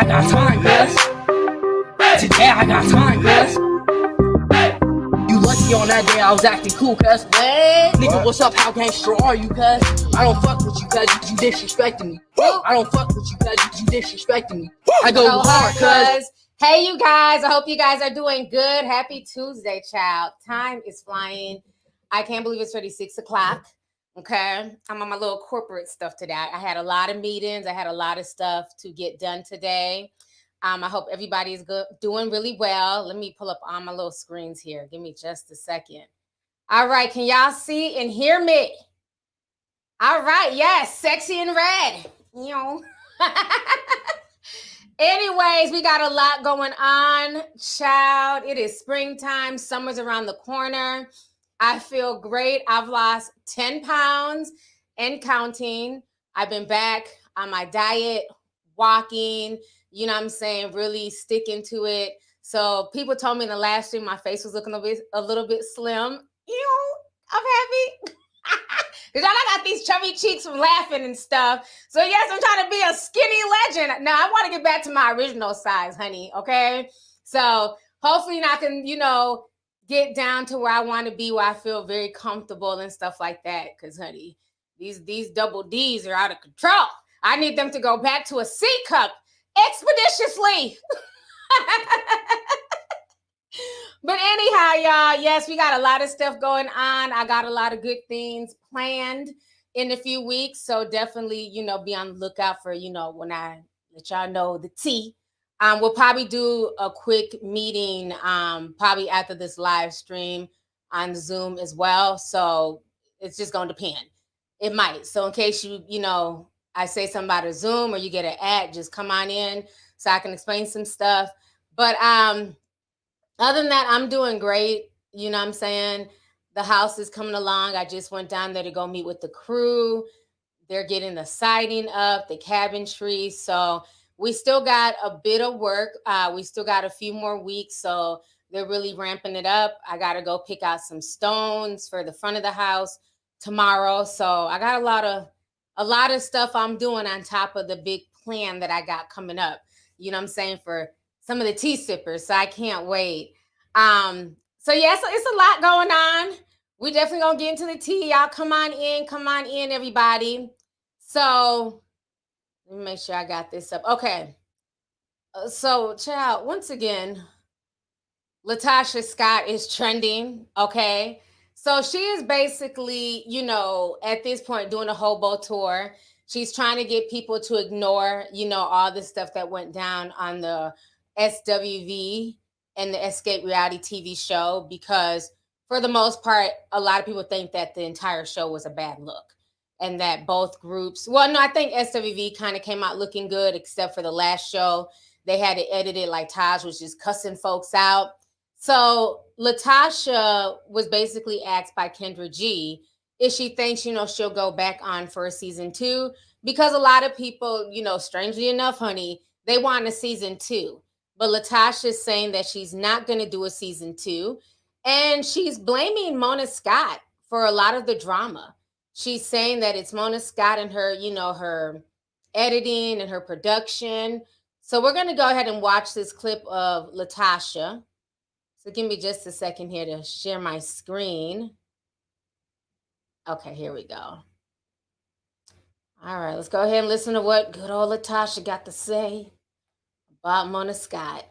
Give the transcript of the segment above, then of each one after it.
I got time, cuz. Today I got time, cuz. You lucky on that day I was acting cool, cuz. Nigga, what's up? How gangster are you, cuz? I don't fuck with you, cuz. You disrespecting me. I don't fuck with you, cuz. You disrespecting me. I go hard, cuz. Hey, you guys. I hope you guys are doing good. Happy Tuesday, child. Time is flying. I can't believe it's already 6 o'clock. Okay. I'm on my little corporate stuff today. I had a lot of meetings. I had a lot of stuff to get done today. I hope everybody is doing really well. Let me pull up on my little screens here. Give me just a second. All right. Can y'all see and hear me? All right. Yes. Sexy and red. You know. Anyways, we got a lot going on, child. It is springtime. Summer's around the corner. I feel great. I've lost 10 pounds and counting. I've been back on my diet, walking, you know what I'm saying, really sticking to it. So people told me in the last stream my face was looking a little bit slim. You know, I'm happy. Because I got these chubby cheeks from laughing and stuff. So yes, I'm trying to be a skinny legend. Now I want to get back to my original size, honey. Okay. So hopefully I can, you know, get down to where I want to be, where I feel very comfortable and stuff like that. Because honey, these double D's are out of control. I need them to go back to a C cup expeditiously. But anyhow, y'all, yes, we got a lot of stuff going on. I got a lot of good things planned in a few weeks. So definitely, you know, be on the lookout for, you know, when I let y'all know the tea. We'll probably do a quick meeting probably after this live stream on Zoom as well. So it's just going to depend. It might. So in case you know, I say something about a Zoom or you get an ad, just come on in so I can explain some stuff. But other than that, I'm doing great. You know what I'm saying? The house is coming along. I just went down there to go meet with the crew. They're getting the siding up, the cabinetry. So we still got a bit of work. We still got a few more weeks. So they're really ramping it up. I got to go pick out some stones for the front of the house tomorrow. So I got a lot of stuff I'm doing on top of the big plan that I got coming up. You know what I'm saying? For some of the tea sippers. So I can't wait. So yeah, so it's a lot going on. We definitely gonna get into the tea. Y'all come on in, everybody. So let me make sure I got this up. Okay. So child, once again, Latocha Scott is trending. Okay. So she is basically, you know, at this point doing a hobo tour. She's trying to get people to ignore, you know, all the stuff that went down on the SWV and the Escape reality TV show, because for the most part, a lot of people think that the entire show was a bad look and that both groups, well, no, I think SWV kind of came out looking good, except for the last show. They had to edit it like Taj was just cussing folks out. So Latocha was basically asked by Kendra G if she thinks, you know, she'll go back on for a season 2, because a lot of people, you know, strangely enough, honey, they want a season 2. But Latocha is saying that she's not going to do a season 2. And she's blaming Mona Scott for a lot of the drama. She's saying that it's Mona Scott and her, you know, her editing and her production. So we're going to go ahead and watch this clip of Latocha. So give me just a second here to share my screen. Okay, here we go. All right, let's go ahead and listen to what good old Latocha got to say about Mona Scott.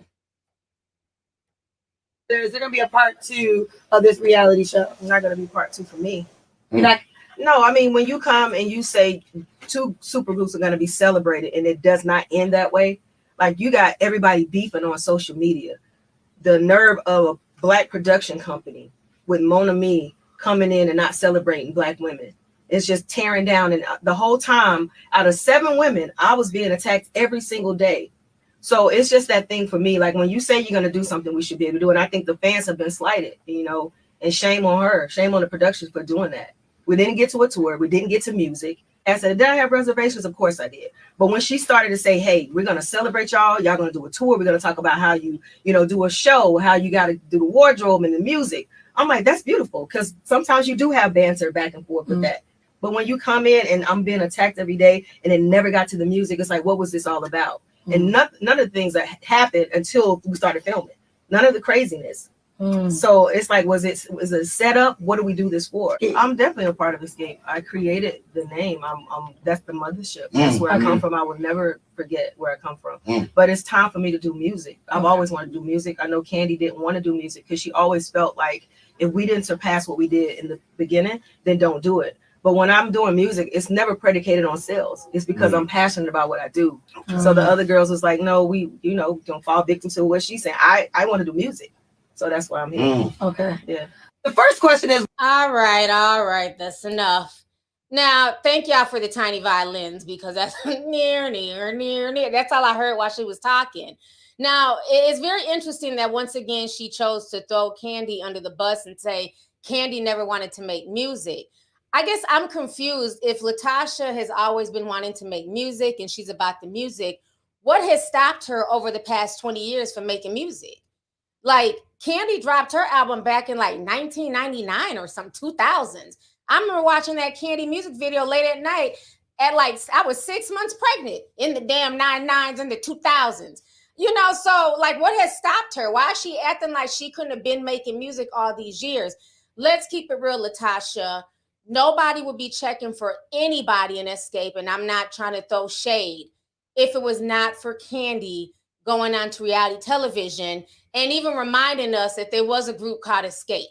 Is there gonna be a part 2 of this reality show? It's not gonna be part 2 for me. You're not, no, I mean, when you come and you say 2 supergroups are gonna be celebrated and it does not end that way, like you got everybody beefing on social media. The nerve of a Black production company with Mona Me coming in and not celebrating Black women. It's just tearing down. And the whole time, out of 7 women, I was being attacked every single day. So it's just that thing for me. Like when you say you're going to do something, we should be able to do it. And I think the fans have been slighted, you know, and shame on her. Shame on the productions for doing that. We didn't get to a tour. We didn't get to music. And I said, did I have reservations? Of course I did. But when she started to say, hey, we're going to celebrate y'all. Y'all going to do a tour. We're going to talk about how you know, do a show, how you got to do the wardrobe and the music. I'm like, that's beautiful. Because sometimes you do have banter back and forth with that. But when you come in and I'm being attacked every day and it never got to the music, it's like, what was this all about? and none of the things that happened until we started filming. None of the craziness. So it's like, was it set up? What do we do this for? I'm definitely a part of Escape. I created the name. That's the mothership. That's where I come from. I will never forget where I come from. But it's time for me to do music. I've always wanted to do music. I know Candy didn't want to do music because she always felt like if we didn't surpass what we did in the beginning, then don't do it. But when I'm doing music, it's never predicated on sales. It's because I'm passionate about what I do. So the other girls was like, no, we, don't fall victim to what she's saying. I want to do music. So that's why I'm here. Okay. Yeah. The first question is, all right. That's enough. Now, thank y'all for the tiny violins because that's near. That's all I heard while she was talking. Now, it's very interesting that once again, she chose to throw Candy under the bus and say Candy never wanted to make music. I guess I'm confused. If Latocha has always been wanting to make music and she's about the music, what has stopped her over the past 20 years from making music? Like, Candy dropped her album back in like 1999 or some 2000s. I remember watching that Candy music video late at night at like, I was 6 months pregnant in the damn 99s and the 2000s. So like, what has stopped her? Why is she acting like she couldn't have been making music all these years? Let's keep it real, Latocha. Nobody would be checking for anybody in Escape, and I'm not trying to throw shade, if it was not for Candy going on to reality television and even reminding us that there was a group called Escape.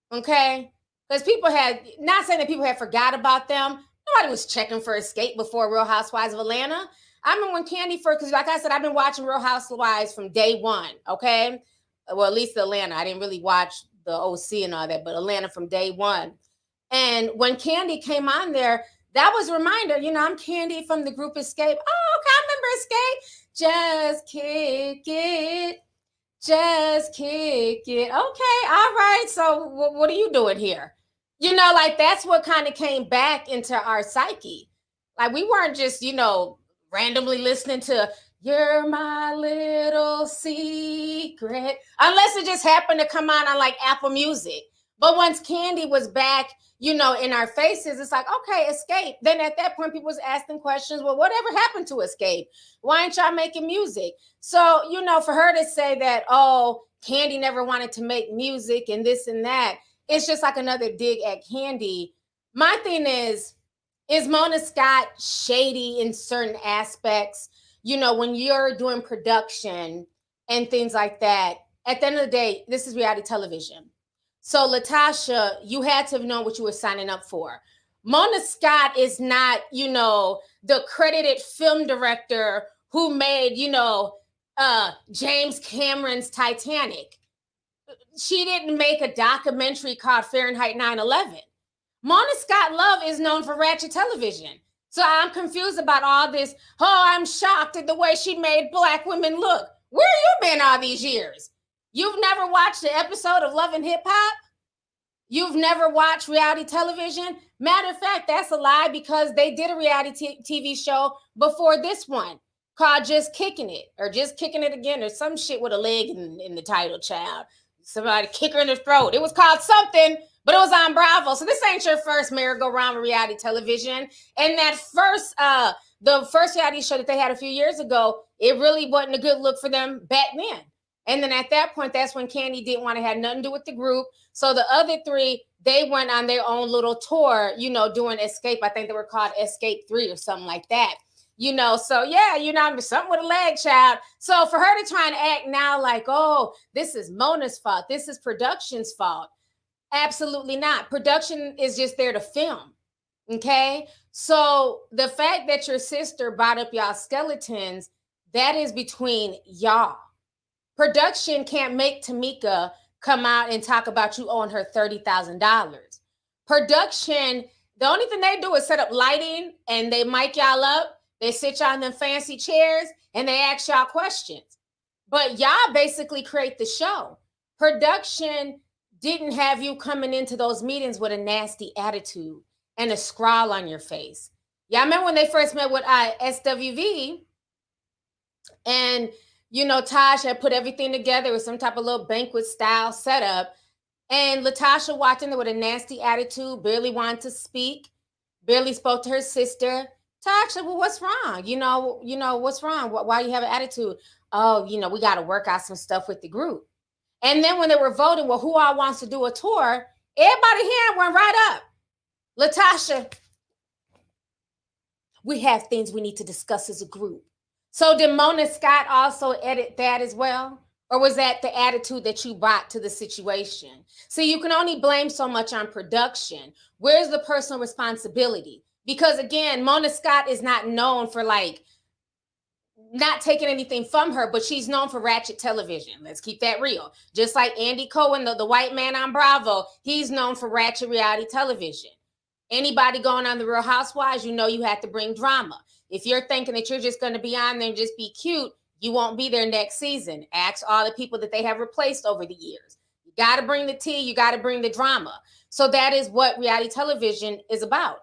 Okay? Because people had, not saying that people had forgot about them. Nobody was checking for Escape before Real Housewives of Atlanta. I remember when Candy first, because like I said, I've been watching Real Housewives from day one. Okay? Well, at least Atlanta. I didn't really watch the OC and all that, but Atlanta from day one. And when Candy came on there, that was a reminder, I'm Candy from the group Escape. Oh, okay, I remember Escape. Just kick it. Just kick it. Okay, all right. So what are you doing here? Like that's what kind of came back into our psyche. Like we weren't just, randomly listening to You're My Little Secret, unless it just happened to come on like Apple Music. But once Candy was back, in our faces, it's like, okay, Escape. Then at that point, people was asking questions. Well, whatever happened to Escape? Why ain't y'all making music? So, for her to say that, oh, Candy never wanted to make music and this and that, it's just like another dig at Candy. My thing is Mona Scott shady in certain aspects? When you're doing production and things like that, at the end of the day, this is reality television. So, Latocha, you had to have known what you were signing up for. Mona Scott is not, the credited film director who made, James Cameron's Titanic. She didn't make a documentary called Fahrenheit 9/11. Mona Scott Love is known for ratchet television. So I'm confused about all this. Oh, I'm shocked at the way she made Black women look. Where you been all these years? You've never watched an episode of Love and Hip Hop? You've never watched reality television? Matter of fact, that's a lie because they did a reality TV show before this one called Just Kicking It or Just Kicking It Again or some shit with a leg in the title, child. Somebody kick her in the throat. It was called something, but it was on Bravo. So this ain't your first merry-go-round with reality television. And that first, the first reality show that they had a few years ago, it really wasn't a good look for them back then. And then at that point, that's when Candy didn't want to have nothing to do with the group. So the other three, they went on their own little tour, doing Escape. I think they were called Escape 3 or something like that. So yeah, something with a leg, child. So for her to try and act now like, oh, this is Mona's fault. This is production's fault. Absolutely not. Production is just there to film. Okay. So the fact that your sister brought up y'all skeletons, that is between y'all. Production can't make Tamika come out and talk about you owing her $30,000. Production, the only thing they do is set up lighting and they mic y'all up. They sit y'all in them fancy chairs and they ask y'all questions. But y'all basically create the show. Production didn't have you coming into those meetings with a nasty attitude and a scrawl on your face. Y'all remember when they first met with SWV and Taj had put everything together with some type of little banquet style setup. And Latocha walked in there with a nasty attitude, barely wanted to speak, barely spoke to her sister, Tasha, well, what's wrong? What's wrong? Why do you have an attitude? Oh, we got to work out some stuff with the group. And then when they were voting, well, who all wants to do a tour? Everybody hand went right up. Latasha, we have things we need to discuss as a group. So did Mona Scott also edit that as well? Or was that the attitude that you brought to the situation? See, you can only blame so much on production. Where's the personal responsibility? Because again, Mona Scott is not known for not taking anything from her, but she's known for ratchet television. Let's keep that real. Just like Andy Cohen, the white man on Bravo, he's known for ratchet reality television. Anybody going on the Real Housewives, you have to bring drama. If you're thinking that you're just going to be on there and just be cute, you won't be there next season. Ask all the people that they have replaced over the years. You got to bring the tea. You got to bring the drama. So that is what reality television is about.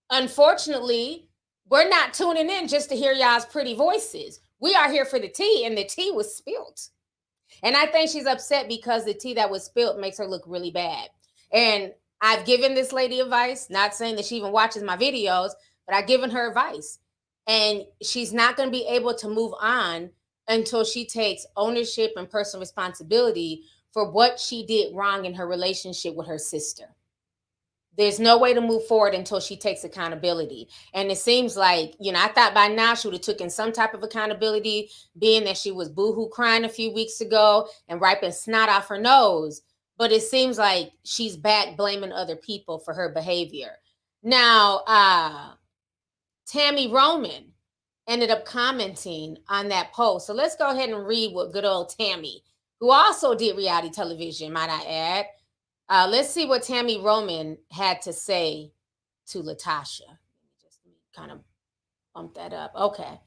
Unfortunately, we're not tuning in just to hear y'all's pretty voices. We are here for the tea, and the tea was spilt. And I think she's upset because the tea that was spilt makes her look really bad. And I've given this lady advice, not saying that she even watches my videos, but I've given her advice. And she's not going to be able to move on until she takes ownership and personal responsibility for what she did wrong in her relationship with her sister. There's no way to move forward until she takes accountability. And it seems like, I thought by now she would have taken some type of accountability, being that she was boohoo crying a few weeks ago and wiping snot off her nose. But it seems like she's back blaming other people for her behavior. Now, Tammy Roman ended up commenting on that post. So let's go ahead and read what good old Tammy, who also did reality television, might I add. Let's see what Tammy Roman had to say to Latasha. Just kind of bump that up. Okay.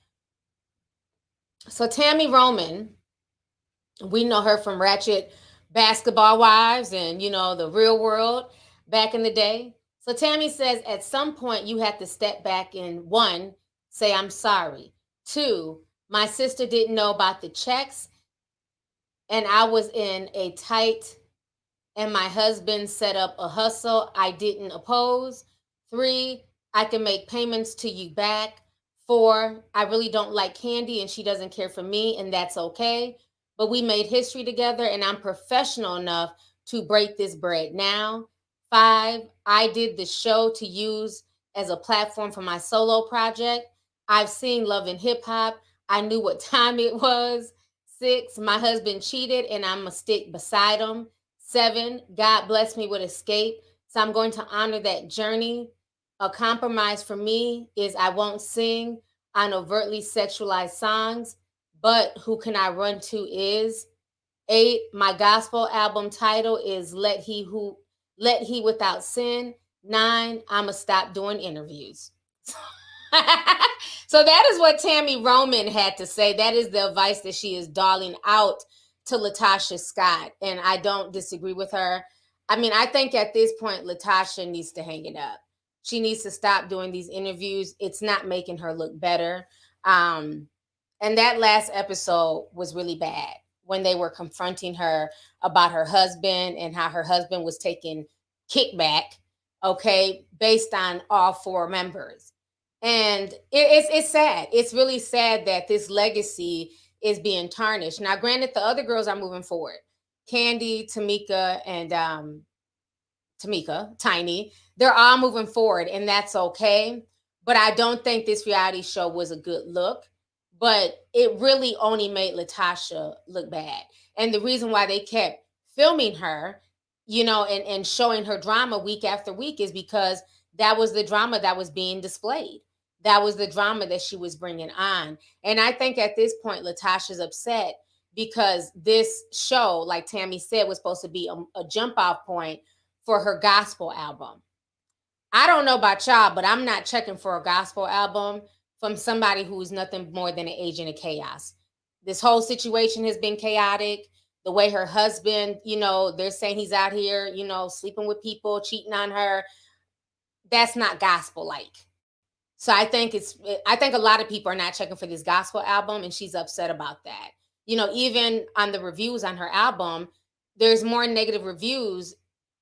So Tammy Roman, we know her from Ratchet Basketball Wives and, the Real World back in the day. So Tammy says, at some point you have to step back and 1, say, I'm sorry. 2, my sister didn't know about the checks and I was in a tight and my husband set up a hustle I didn't oppose. 3, I can make payments to you back. 4, I really don't like Candy and she doesn't care for me, and that's okay. But we made history together and I'm professional enough to break this bread now. 5, I did the show to use as a platform for my solo project. I've seen Love and Hip Hop. I knew what time it was. 6, my husband cheated and I'm going to stick beside him. 7, God blessed me with escape, so I'm going to honor that journey. A compromise for me is I won't sing on overtly sexualized songs, but who can I run to is. 8, my gospel album title is Let He Without Sin. 9, I'ma stop doing interviews. So that is what Tammy Roman had to say. That is the advice that she is doling out to Latasha Scott, and I don't disagree with her. I mean, I think at this point, Latasha needs to hang it up. She needs to stop doing these interviews. It's not making her look better. And that last episode was really bad when they were confronting her about her husband and how her husband was taking kickback, okay, based on all 4 members. And it's sad. It's really sad that this legacy is being tarnished. Now, granted, the other girls are moving forward. Candy, Tamika, and Tiny, they're all moving forward, and that's okay. But I don't think this reality show was a good look. But it really only made Latasha look bad. And the reason why they kept filming her, and showing her drama week after week is because that was the drama that was being displayed. That was the drama that she was bringing on. And I think at this point, Latasha's upset because this show, like Tammy said, was supposed to be a jump off point for her gospel album. I don't know about y'all, but I'm not checking for a gospel album from somebody who is nothing more than an agent of chaos. This whole situation has been chaotic. The way her husband, they're saying he's out here, sleeping with people, cheating on her. That's not gospel-like. So I think a lot of people are not checking for this gospel album, and she's upset about that. Even on the reviews on her album, there's more negative reviews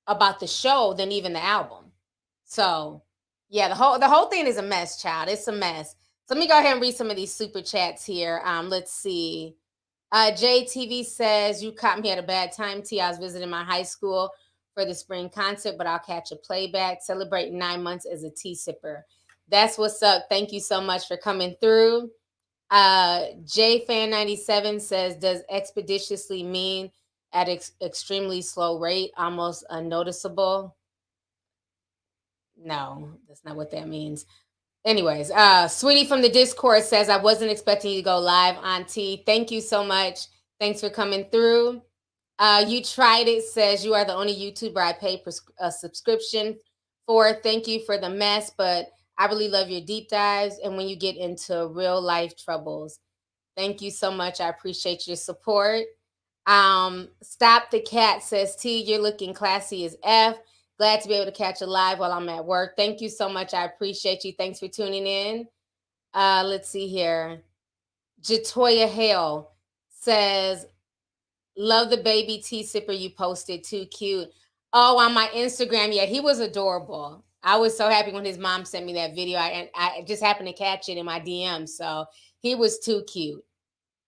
about the show than even the album. So Yeah, the whole thing is a mess, child. It's a mess. So let me go ahead and read some of these super chats here. Let's see. JTV says, you caught me at a bad time, T. I was visiting my high school for the spring concert, but I'll catch a playback. Celebrating 9 months as a tea sipper. That's what's up. Thank you so much for coming through. JFan97 says, does expeditiously mean at extremely slow rate, almost unnoticeable? No, that's not what that means. Anyways, Sweetie from the Discord says, I wasn't expecting you to go live, Auntie. Thank you so much. Thanks for coming through. You Tried It says, you are the only YouTuber I pay a subscription for. Thank you for the mess, but I really love your deep dives and when you get into real life troubles. Thank you so much. I appreciate your support. Stop the Cat says, T, you're looking classy as F. Glad to be able to catch a live while I'm at work. Thank you so much. I appreciate you. Thanks for tuning in. Let's see here. Jatoya Hale says, love the baby tea sipper you posted. Too cute. Oh, on my Instagram. Yeah, he was adorable. I was so happy when his mom sent me that video. I just happened to catch it in my DM. So he was too cute.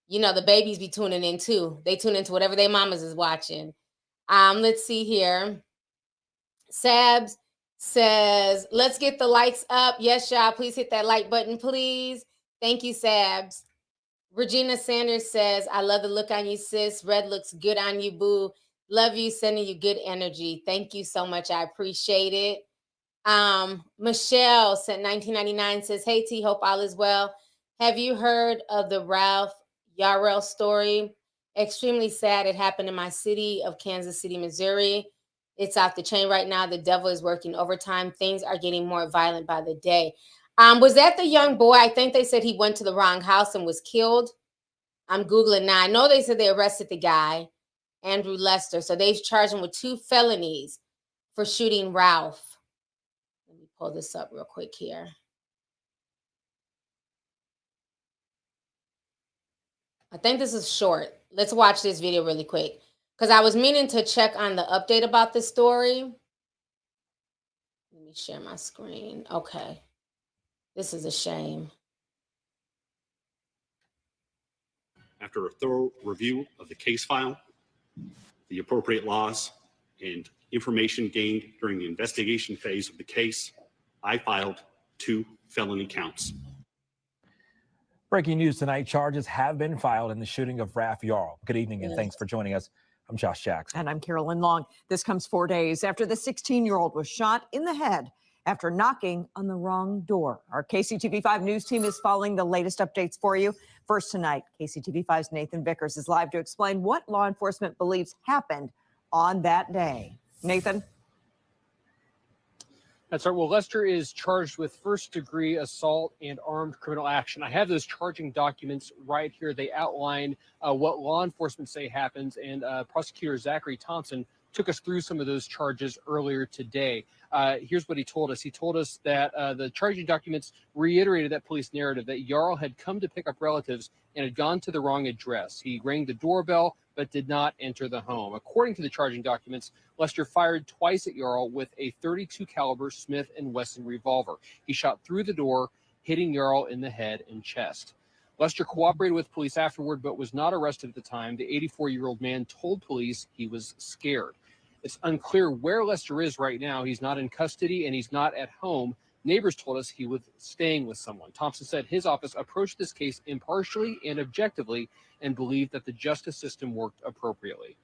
You know, the babies be tuning in too. They tune into whatever their mamas is watching. Let's see here. Sabs says, let's get the likes up. Yes, y'all. Please hit that like button, please. Thank you, Sabs. Regina Sanders says, I love the look on you, sis. Red looks good on you, boo. Love you, sending you good energy. Thank you so much. I appreciate it. Michelle sent 1999 says, hey, T, hope all is well. Have you heard of the Ralph Yarrell story? Extremely sad. It happened in my city of Kansas City, Missouri. It's off the chain right now. The devil is working overtime. Things are getting more violent by the day. Was that the young boy? I think they said he went to the wrong house and was killed. I'm Googling now. I know they said they arrested the guy, Andrew Lester. So they've charged him with 2 felonies for shooting Ralph. Let me pull this up real quick here. I think this is short. Let's watch this video really quick because I was meaning to check on the update about this story. Let me share my screen. Okay. This is a shame. After a thorough review of the case file, the appropriate laws, and information gained during the investigation phase of the case, I filed 2 felony counts. Breaking news tonight, charges have been filed in the shooting of Raf Yarl. Good evening and thanks for joining us. I'm Josh Jackson. And I'm Carolyn Long. This comes 4 days after the 16-year-old was shot in the head after knocking on the wrong door. Our KCTV5 news team is following the latest updates for you. First tonight, KCTV5's Nathan Vickers is live to explain what law enforcement believes happened on that day. Nathan? That's right. Well, Lester is charged with first-degree assault and armed criminal action. I have those charging documents right here. They outline what law enforcement say happens, and Prosecutor Zachary Thompson took us through some of those charges earlier today. Here's what he told us. He told us that the charging documents reiterated that police narrative that Yarl had come to pick up relatives and had gone to the wrong address. He rang the doorbell but did not enter the home. According to the charging documents, Lester fired twice at Yarl with a .32 caliber Smith & Wesson revolver. He shot through the door, hitting Yarl in the head and chest. Lester cooperated with police afterward, but was not arrested at the time. The 84-year-old man told police he was scared. It's unclear where Lester is right now. He's not in custody and he's not at home. Neighbors told us he was staying with someone. Thompson said his office approached this case impartially and objectively and believed that the justice system worked appropriately.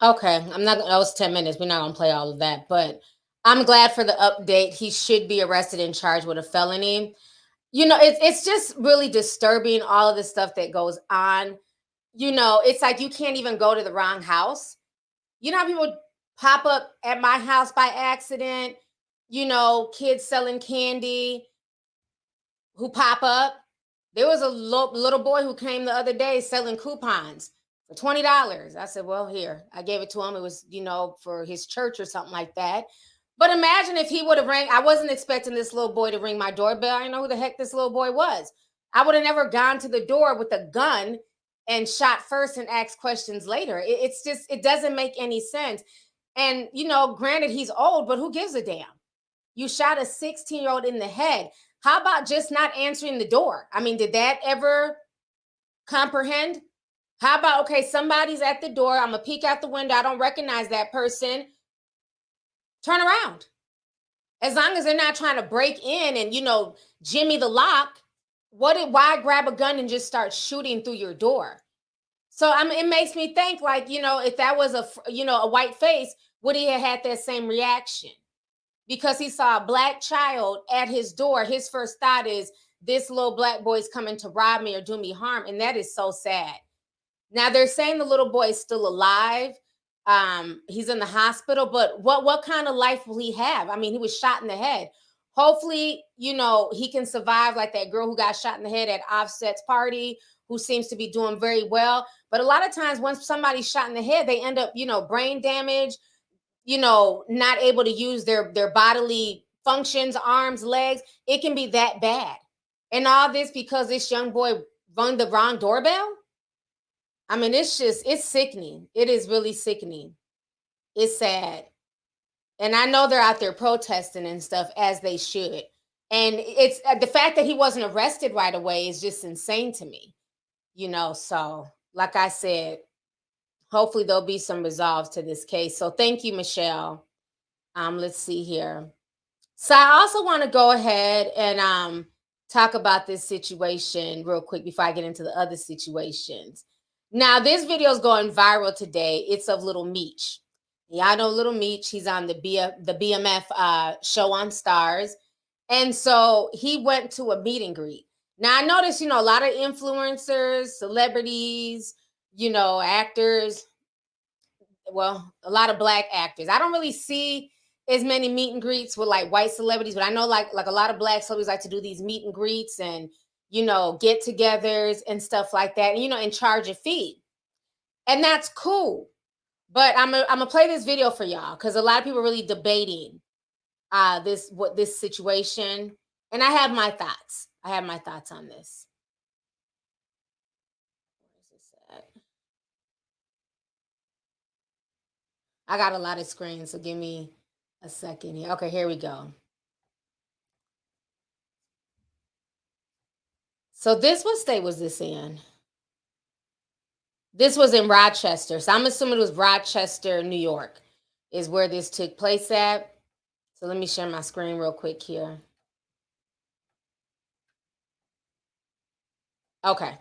Okay, I'm not. That was 10 minutes. We're not gonna play all of that, but I'm glad for the update. He should be arrested and charged with a felony. You know, it's just really disturbing, all of the stuff that goes on. You know, it's like you can't even go to the wrong house. You know how people pop up at my house by accident? You know, kids selling candy who pop up. There was a little boy who came the other day selling coupons for $20. I said, well, here. I gave it to him. It was, you know, for his church or something like that. But imagine if he would have rang. I wasn't expecting this little boy to ring my doorbell. I didn't know who the heck this little boy was. I would have never gone to the door with a gun and shot first and asked questions later. It's just, it doesn't make any sense. And, you know, granted, he's old, but who gives a damn? You shot a 16-year-old in the head. How about just not answering the door? I mean, did that ever comprehend? How about, okay, somebody's at the door. I'm going to peek out the window. I don't recognize that person. Turn around. As long as they're not trying to break in and, you know, jimmy the lock, why grab a gun and just start shooting through your door? So it makes me think, like, you know, if that was a white face, would he have had that same reaction? Because he saw a black child at his door. His first thought is, this little black boy's coming to rob me or do me harm. And that is so sad. Now they're saying the little boy is still alive. He's in the hospital, but what kind of life will he have? I mean, he was shot in the head. Hopefully, you know, he can survive like that girl who got shot in the head at Offset's party, who seems to be doing very well. But a lot of times once somebody's shot in the head, they end up, you know, brain damage, you know, not able to use their bodily functions, arms, legs. It can be that bad. And all this because this young boy rung the wrong doorbell. I mean, it's sickening. It is really sickening. It's sad. And I know they're out there protesting and stuff, as they should. And it's the fact that he wasn't arrested right away is just insane to me. You know, so like I said, hopefully there'll be some resolve to this case. So thank you, Michelle. Let's see here. So I also want to go ahead and talk about this situation real quick before I get into the other situations. Now, this video is going viral today. It's of Little Meech. Y'all know Little Meech. He's on the BMF show on Stars. And so he went to a meet and greet. Now, I noticed, you know, a lot of influencers, celebrities, you know, actors, well, a lot of black actors. I don't really see as many meet and greets with like white celebrities, but I know like a lot of black celebrities like to do these meet and greets and, you know, get-togethers and stuff like that, and, you know, and charge a fee. And that's cool. But I'm gonna play this video for y'all because a lot of people are really debating this situation. And I have my thoughts. I have my thoughts on this. Where's this at? I got a lot of screens, so give me a second here. Okay, here we go. So what state was this in? This was in Rochester. So I'm assuming it was Rochester, New York, is where this took place at. So let me share my screen real quick here. Okay.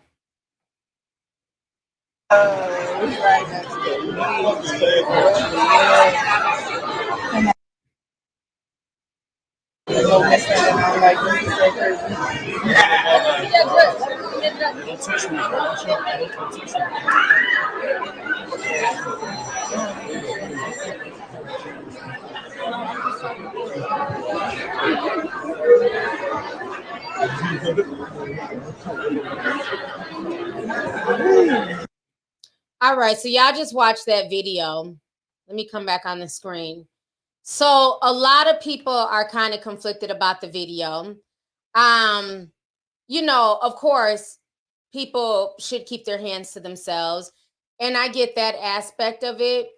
All right, so y'all just watched that video. Let me come back on the screen. So a lot of people are kind of conflicted about the video. You know, of course, people should keep their hands to themselves, and I get that aspect of it.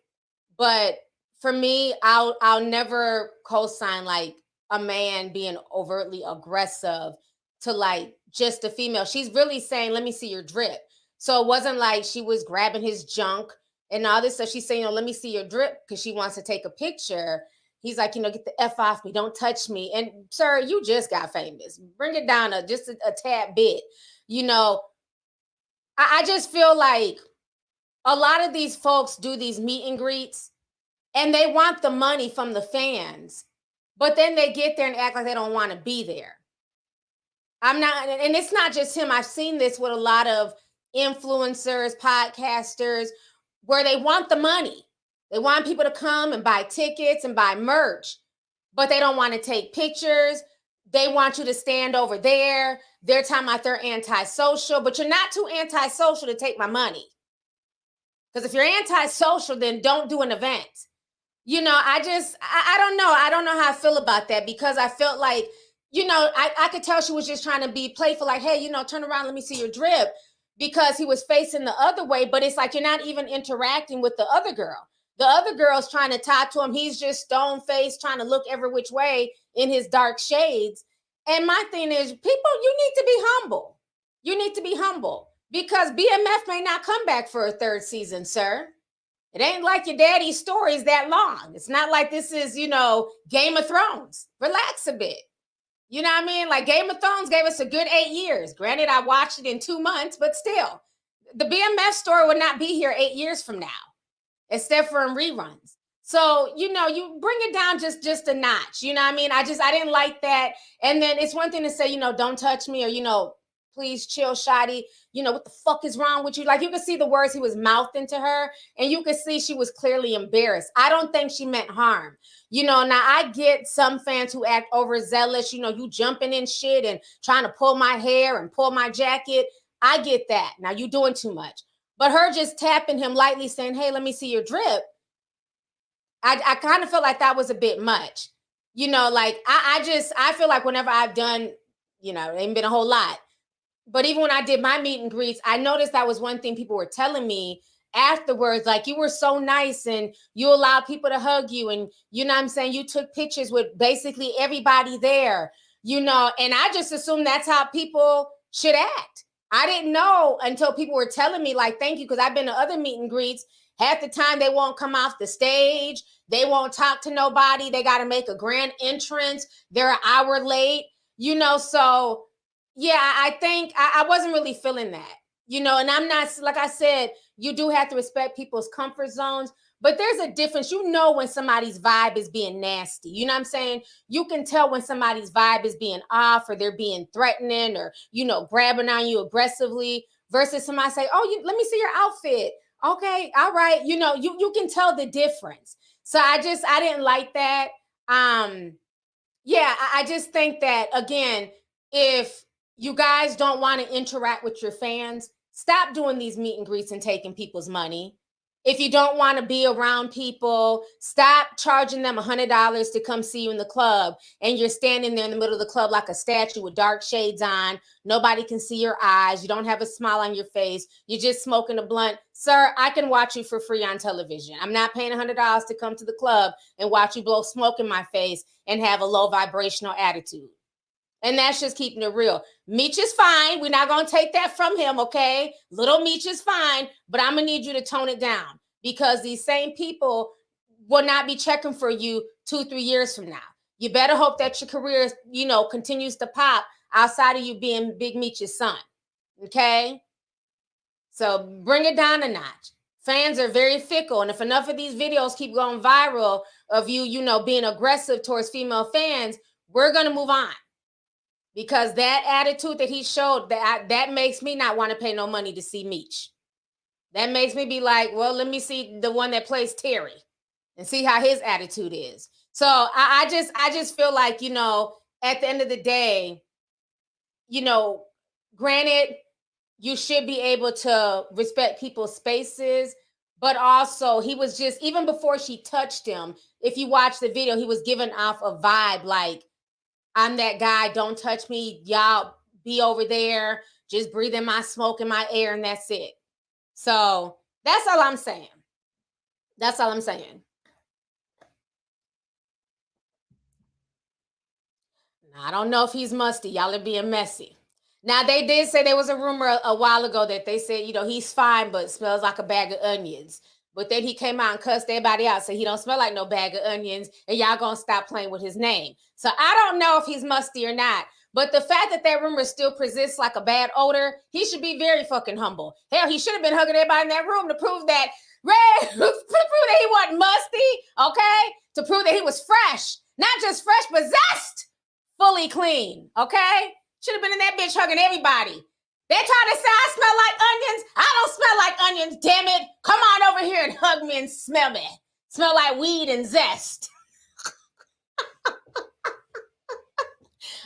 But for me, I'll never co-sign like a man being overtly aggressive to like just a female. She's really saying, let me see your drip. So it wasn't like she was grabbing his junk and all this. So she's saying, let me see your drip because she wants to take a picture. He's like, get the F off me. Don't touch me. And sir, you just got famous. Bring it down just a tad bit. I just feel like a lot of these folks do these meet and greets and they want the money from the fans, but then they get there and act like they don't want to be there. And it's not just him. I've seen this with a lot of influencers, podcasters, where they want the money. They want people to come and buy tickets and buy merch, but they don't want to take pictures. They want you to stand over there. They're talking about they're antisocial, but you're not too antisocial to take my money. Because if you're antisocial, then don't do an event. I don't know. I don't know how I feel about that because I felt like, I could tell she was just trying to be playful, like, hey, turn around, let me see your drip, because he was facing the other way. But it's like you're not even interacting with the other girl. The other girl's trying to talk to him. He's just stone-faced, trying to look every which way in his dark shades. And my thing is, people, you need to be humble. You need to be humble because BMF may not come back for a third season, sir. It ain't like your daddy's story is that long. It's not like this is, Game of Thrones. Relax a bit. You know what I mean? Like Game of Thrones gave us a good 8 years. Granted, I watched it in 2 months, but still, the BMF story would not be here 8 years from now, except for in reruns. So, you bring it down just a notch. You know what I mean? I didn't like that. And then it's one thing to say, don't touch me or, please chill, Shotty. What the fuck is wrong with you? Like you could see the words he was mouthing to her and you could see she was clearly embarrassed. I don't think she meant harm. Now I get some fans who act overzealous, you jumping in shit and trying to pull my hair and pull my jacket. I get that. Now you doing too much. But her just tapping him lightly saying, hey, let me see your drip. I kind of felt like that was a bit much. I feel like whenever I've done, it ain't been a whole lot. But even when I did my meet and greets, I noticed that was one thing people were telling me afterwards, like you were so nice and you allowed people to hug you. And you know what I'm saying? You took pictures with basically everybody there, and I just assumed that's how people should act. I didn't know until people were telling me like, thank you. Cause I've been to other meet and greets. Half the time they won't come off the stage. They won't talk to nobody. They got to make a grand entrance. They're an hour late, so yeah, I think I wasn't really feeling that, and I'm not, like I said, you do have to respect people's comfort zones, but there's a difference. When somebody's vibe is being nasty, you know what I'm saying? You can tell when somebody's vibe is being off or they're being threatening or, grabbing on you aggressively versus somebody say, oh, let me see your outfit. Okay, all right. You can tell the difference. So I didn't like that. Yeah, I just think that, again, if you guys don't want to interact with your fans, stop doing these meet and greets and taking people's money. If you don't want to be around people, stop charging them $100 to come see you in the club. And you're standing there in the middle of the club like a statue with dark shades on. Nobody can see your eyes. You don't have a smile on your face. You're just smoking a blunt. Sir, I can watch you for free on television. I'm not paying $100 to come to the club and watch you blow smoke in my face and have a low vibrational attitude. And that's just keeping it real. Meech is fine. We're not going to take that from him, okay? Little Meech is fine, but I'm going to need you to tone it down because these same people will not be checking for you 2-3 years from now. You better hope that your career, continues to pop outside of you being Big Meech's son, okay? So bring it down a notch. Fans are very fickle, and if enough of these videos keep going viral of you, being aggressive towards female fans, we're going to move on. Because that attitude that he showed, that makes me not want to pay no money to see Meech. That makes me be like, well, let me see the one that plays Terry and see how his attitude is. So I just feel like, at the end of the day, granted, you should be able to respect people's spaces, but also he was just, even before she touched him, if you watch the video, he was giving off a vibe like, I'm that guy. Don't touch me. Y'all be over there. Just breathe in my smoke and my air, and that's it. So that's all I'm saying. That's all I'm saying. Now, I don't know if he's musty. Y'all are being messy. Now, they did say there was a rumor a while ago that they said, he's fine, but smells like a bag of onions. But then he came out and cussed everybody out, so he don't smell like no bag of onions, and y'all gonna stop playing with his name. So I don't know if he's musty or not, but the fact that rumor still persists like a bad odor, he should be very fucking humble. Hell, he should have been hugging everybody in that room to prove that to prove that he wasn't musty, okay? To prove that he was fresh, not just fresh, but zest, fully clean, okay? Should have been in that bitch hugging everybody. They try to say I smell like onions. I don't smell like onions, damn it. Come on over here and hug me and smell me. Smell like weed and zest.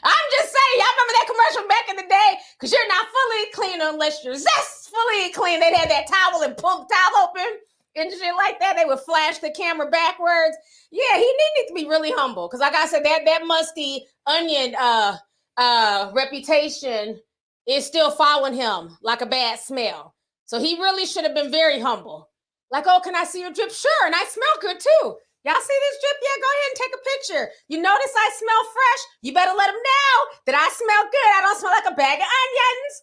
I'm just saying, y'all remember that commercial back in the day? Because you're not fully clean unless you're zestfully clean. They'd have that towel and pull the towel open and shit like that. They would flash the camera backwards. Yeah, he needed to be really humble. Because like I said, that musty onion reputation is still following him like a bad smell. So he really should have been very humble. Like, oh, can I see your drip? Sure, and I smell good too. Y'all see this drip? Yeah, go ahead and take a picture. You notice I smell fresh? You better let them know that I smell good. I don't smell like a bag of onions.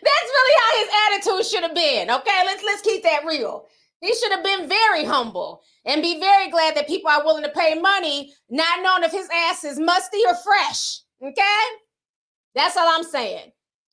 That's really how his attitude should have been. Okay, let's keep that real. He should have been very humble and be very glad that people are willing to pay money, not knowing if his ass is musty or fresh. Okay, that's all I'm saying.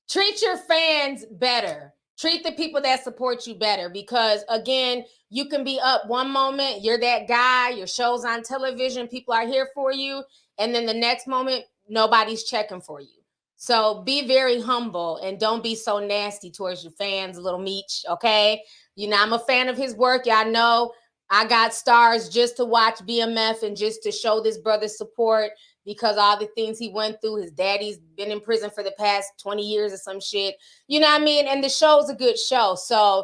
Treat your fans better. Treat the people that support you better, because again, you can be up one moment, you're that guy, your show's on television, people are here for you, and then the next moment, nobody's checking for you. So be very humble and don't be so nasty towards your fans, little Meech, okay? You know, I'm a fan of his work. Y'all know I got stars just to watch BMF and just to show this brother's support, because all the things he went through. His daddy's been in prison for the past 20 years or some shit. You know what I mean? And the show's a good show. So,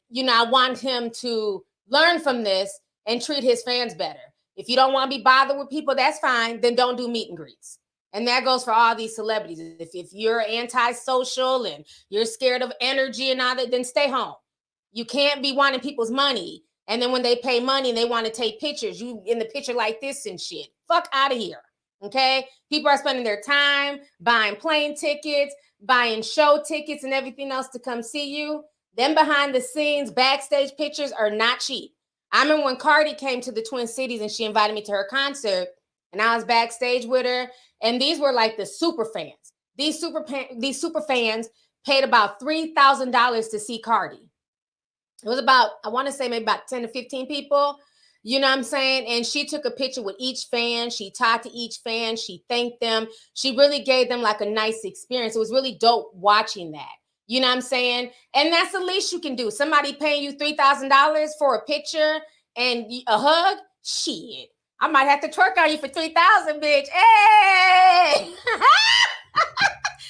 you know, I want him to learn from this and treat his fans better. If you don't want to be bothered with people, that's fine. Then don't do meet and greets. And that goes for all these celebrities. If you're antisocial and you're scared of energy and all that, then stay home. You can't be wanting people's money. And then when they pay money and they want to take pictures, you in the picture like this and shit. Fuck out of here. Okay? People are spending their time buying plane tickets, buying show tickets and everything else to come see you. Then behind the scenes, backstage pictures are not cheap. I remember when Cardi came to the Twin Cities and she invited me to her concert, and I was backstage with her, and these were like the super fans. These super fans paid about $3,000 to see Cardi. It was about, I want to say maybe about 10 to 15 people. You know what I'm saying? And she took a picture with each fan. She talked to each fan. She thanked them. She really gave them like a nice experience. It was really dope watching that. You know what I'm saying? And that's the least you can do. Somebody paying you $3,000 for a picture and a hug? Shit. I might have to twerk on you for $3,000, bitch. Hey!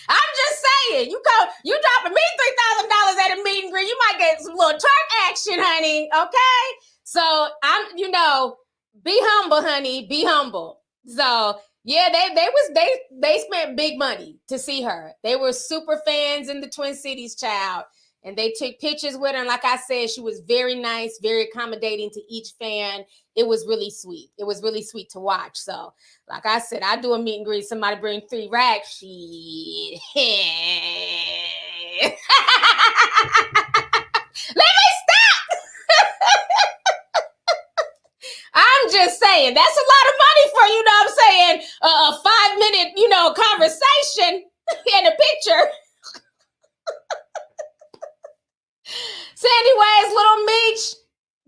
I'm just saying, you dropping me $3,000 at a meet and greet, you might get some little twerk action, honey. Okay, so be humble, honey, be humble. So yeah, they spent big money to see her. They were super fans in the Twin Cities, child, and they took pictures with her. And like I said, she was very nice, very accommodating to each fan. It was really sweet. It was really sweet to watch. So, like I said, I do a meet and greet. Somebody bring 3 racks. Shit. Let me stop. I'm just saying, that's a lot of money for, you know what I'm saying, a 5-minute, conversation and a picture. So anyways, little Meech,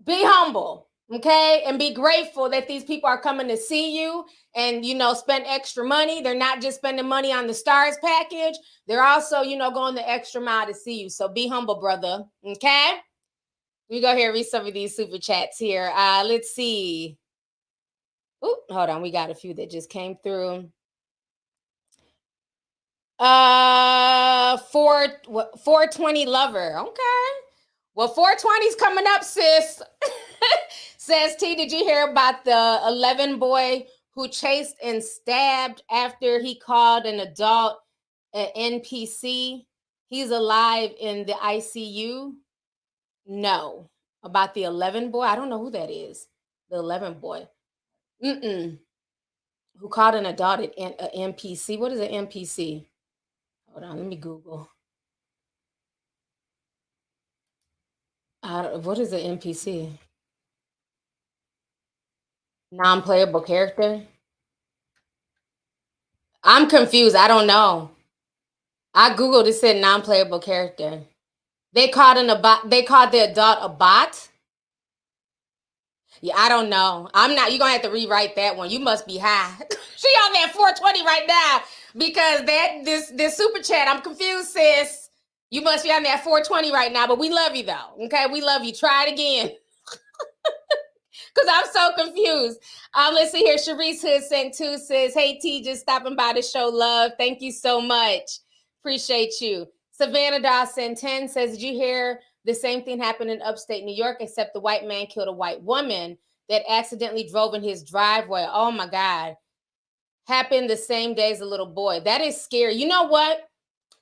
be humble, okay? And be grateful that these people are coming to see you and, spend extra money. They're not just spending money on the stars package. They're also, going the extra mile to see you. So be humble, brother, okay? We go here and read some of these super chats here. Let's see. Oh, hold on. We got a few that just came through. 420 lover. Okay. Well, 420's coming up, sis. Says T, did you hear about the 11 boy who chased and stabbed after he called an adult an NPC? He's alive in the ICU. No. About the 11 boy? I don't know who that is. The 11 boy. Who called an adult an NPC? What is an NPC? Hold on, let me Google. What is an NPC? Non-playable character? I'm confused. I don't know. I Googled, it said non-playable character. They called the adult a bot? Yeah, I don't know. You're gonna have to rewrite that one. You must be high. She on that 420 right now because this super chat. I'm confused, sis. You must be on that 420 right now, but we love you though. Okay, we love you. Try it again. Because I'm so confused. Let's see here. Sharice Hood sent 2, says, hey T, just stopping by to show love. Thank you so much. Appreciate you. Savannah Dawson 10 says, did you hear the same thing happened in upstate New York, except the white man killed a white woman that accidentally drove in his driveway? Oh my God. Happened the same day as a little boy. That is scary. You know what?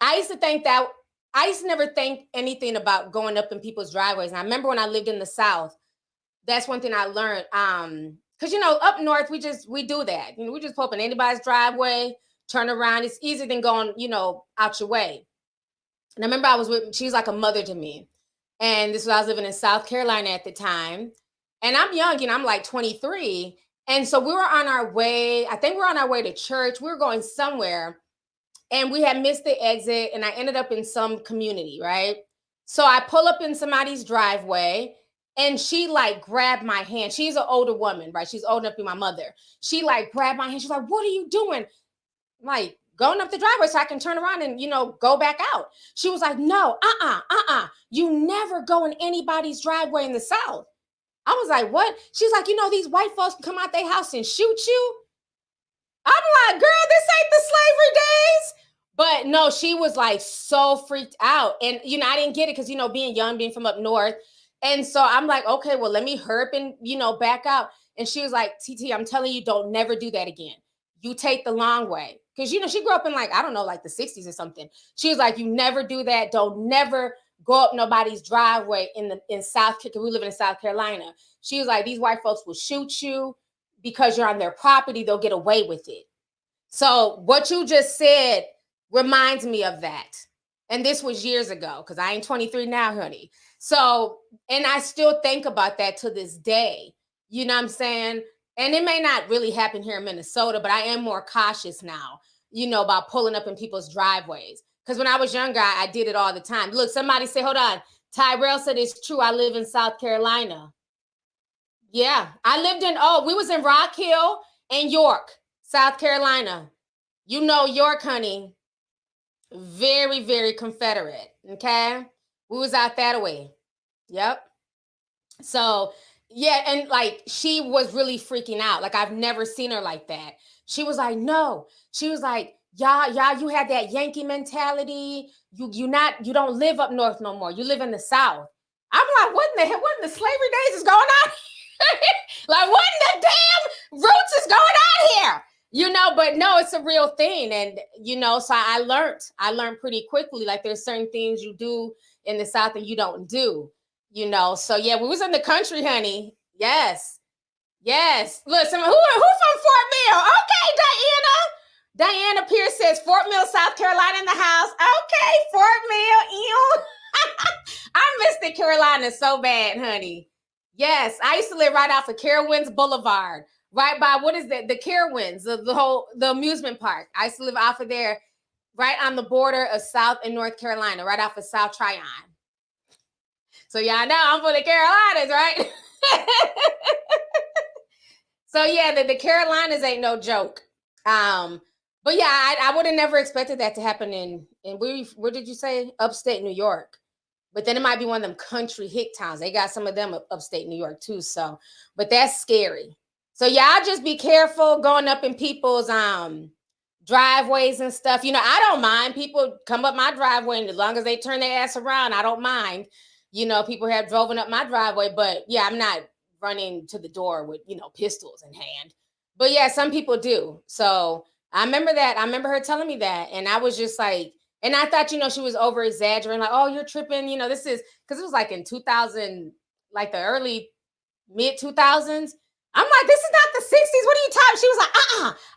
I used to never think anything about going up in people's driveways. And I remember when I lived in the South, that's one thing I learned. Because you know, up north we do that. You know, we just pull up in anybody's driveway, turn around. It's easier than going, you know, out your way. And I remember she's like a mother to me. And this was, I was living in South Carolina at the time. And I'm young, you know, I'm like 23. And so we were on our way, I think we were on our way to church. We were going somewhere and we had missed the exit and I ended up in some community, right? So I pull up in somebody's driveway and she like grabbed my hand. She's an older woman, right? She's old enough to be my mother. She like grabbed my hand. She's like, what are you doing? I'm like, going up the driveway so I can turn around and, you know, go back out. She was like, no, you never go in anybody's driveway in the South. I was like, what? She's like, you know, these white folks can come out their house and shoot you. I'm like, girl, this ain't the slavery days. But no, she was like so freaked out. And, you know, I didn't get it because, you know, being young, being from up north. And so I'm like, okay, well, let me hurry up and, you know, back out. And she was like, TT, I'm telling you, don't never do that again. You take the long way. Because, you know, she grew up in like, I don't know, like the 60s or something. She was like, you never do that. Don't never go up nobody's driveway in South Carolina. We live in South Carolina. She was like, these white folks will shoot you because you're on their property. They'll get away with it. So what you just said reminds me of that. And this was years ago because I ain't 23 now, honey. So, and I still think about that to this day. You know what I'm saying? And it may not really happen here in Minnesota, but I am more cautious now, you know, about pulling up in people's driveways. Because when I was younger, I did it all the time. Look, somebody say, hold on. Tyrell said it's true. I live in South Carolina. Yeah, I lived we was in Rock Hill and York, South Carolina. You know York, honey. Very, very Confederate, okay? We was out that way. Yep. So, yeah, and like she was really freaking out. Like I've never seen her like that. She was like, no. She was like, y'all, you had that Yankee mentality. You don't live up north no more. You live in the South. I'm like, what in the slavery days is going on? Like, what in the damn roots is going on here? You know, but no, it's a real thing. And, you know, so I learned pretty quickly, like there's certain things you do in the South and you don't do, you know? So yeah, we was in the country, honey. Yes. Listen, who from Fort Mill? Okay, Diana Pierce says Fort Mill, South Carolina in the house. Okay, Fort Mill. Ew. I miss the Carolinas so bad, honey. Yes, I used to live right off of Carowinds Boulevard. Right by, what is that? The Carowinds, the amusement park. I used to live off of there, right on the border of South and North Carolina, right off of South Tryon. So y'all know I'm from the Carolinas, right? So yeah, the Carolinas ain't no joke. But yeah, I would have never expected that to happen in where did you say? Upstate New York. But then it might be one of them country hick towns. They got some of them upstate New York too. So, but that's scary. So y'all just be careful going up in people's driveways and stuff. You know, I don't mind people come up my driveway, and as long as they turn their ass around, I don't mind. You know, people have driven up my driveway, but yeah, I'm not running to the door with, you know, pistols in hand. But yeah, some people do. So I remember that. I remember her telling me that, and I was just like, and I thought, you know, she was over exaggerating, like, oh, you're tripping. You know, this is because it was like in 2000, like the early mid 2000s. I'm like, this is not the 60s. What are you talking? She was like,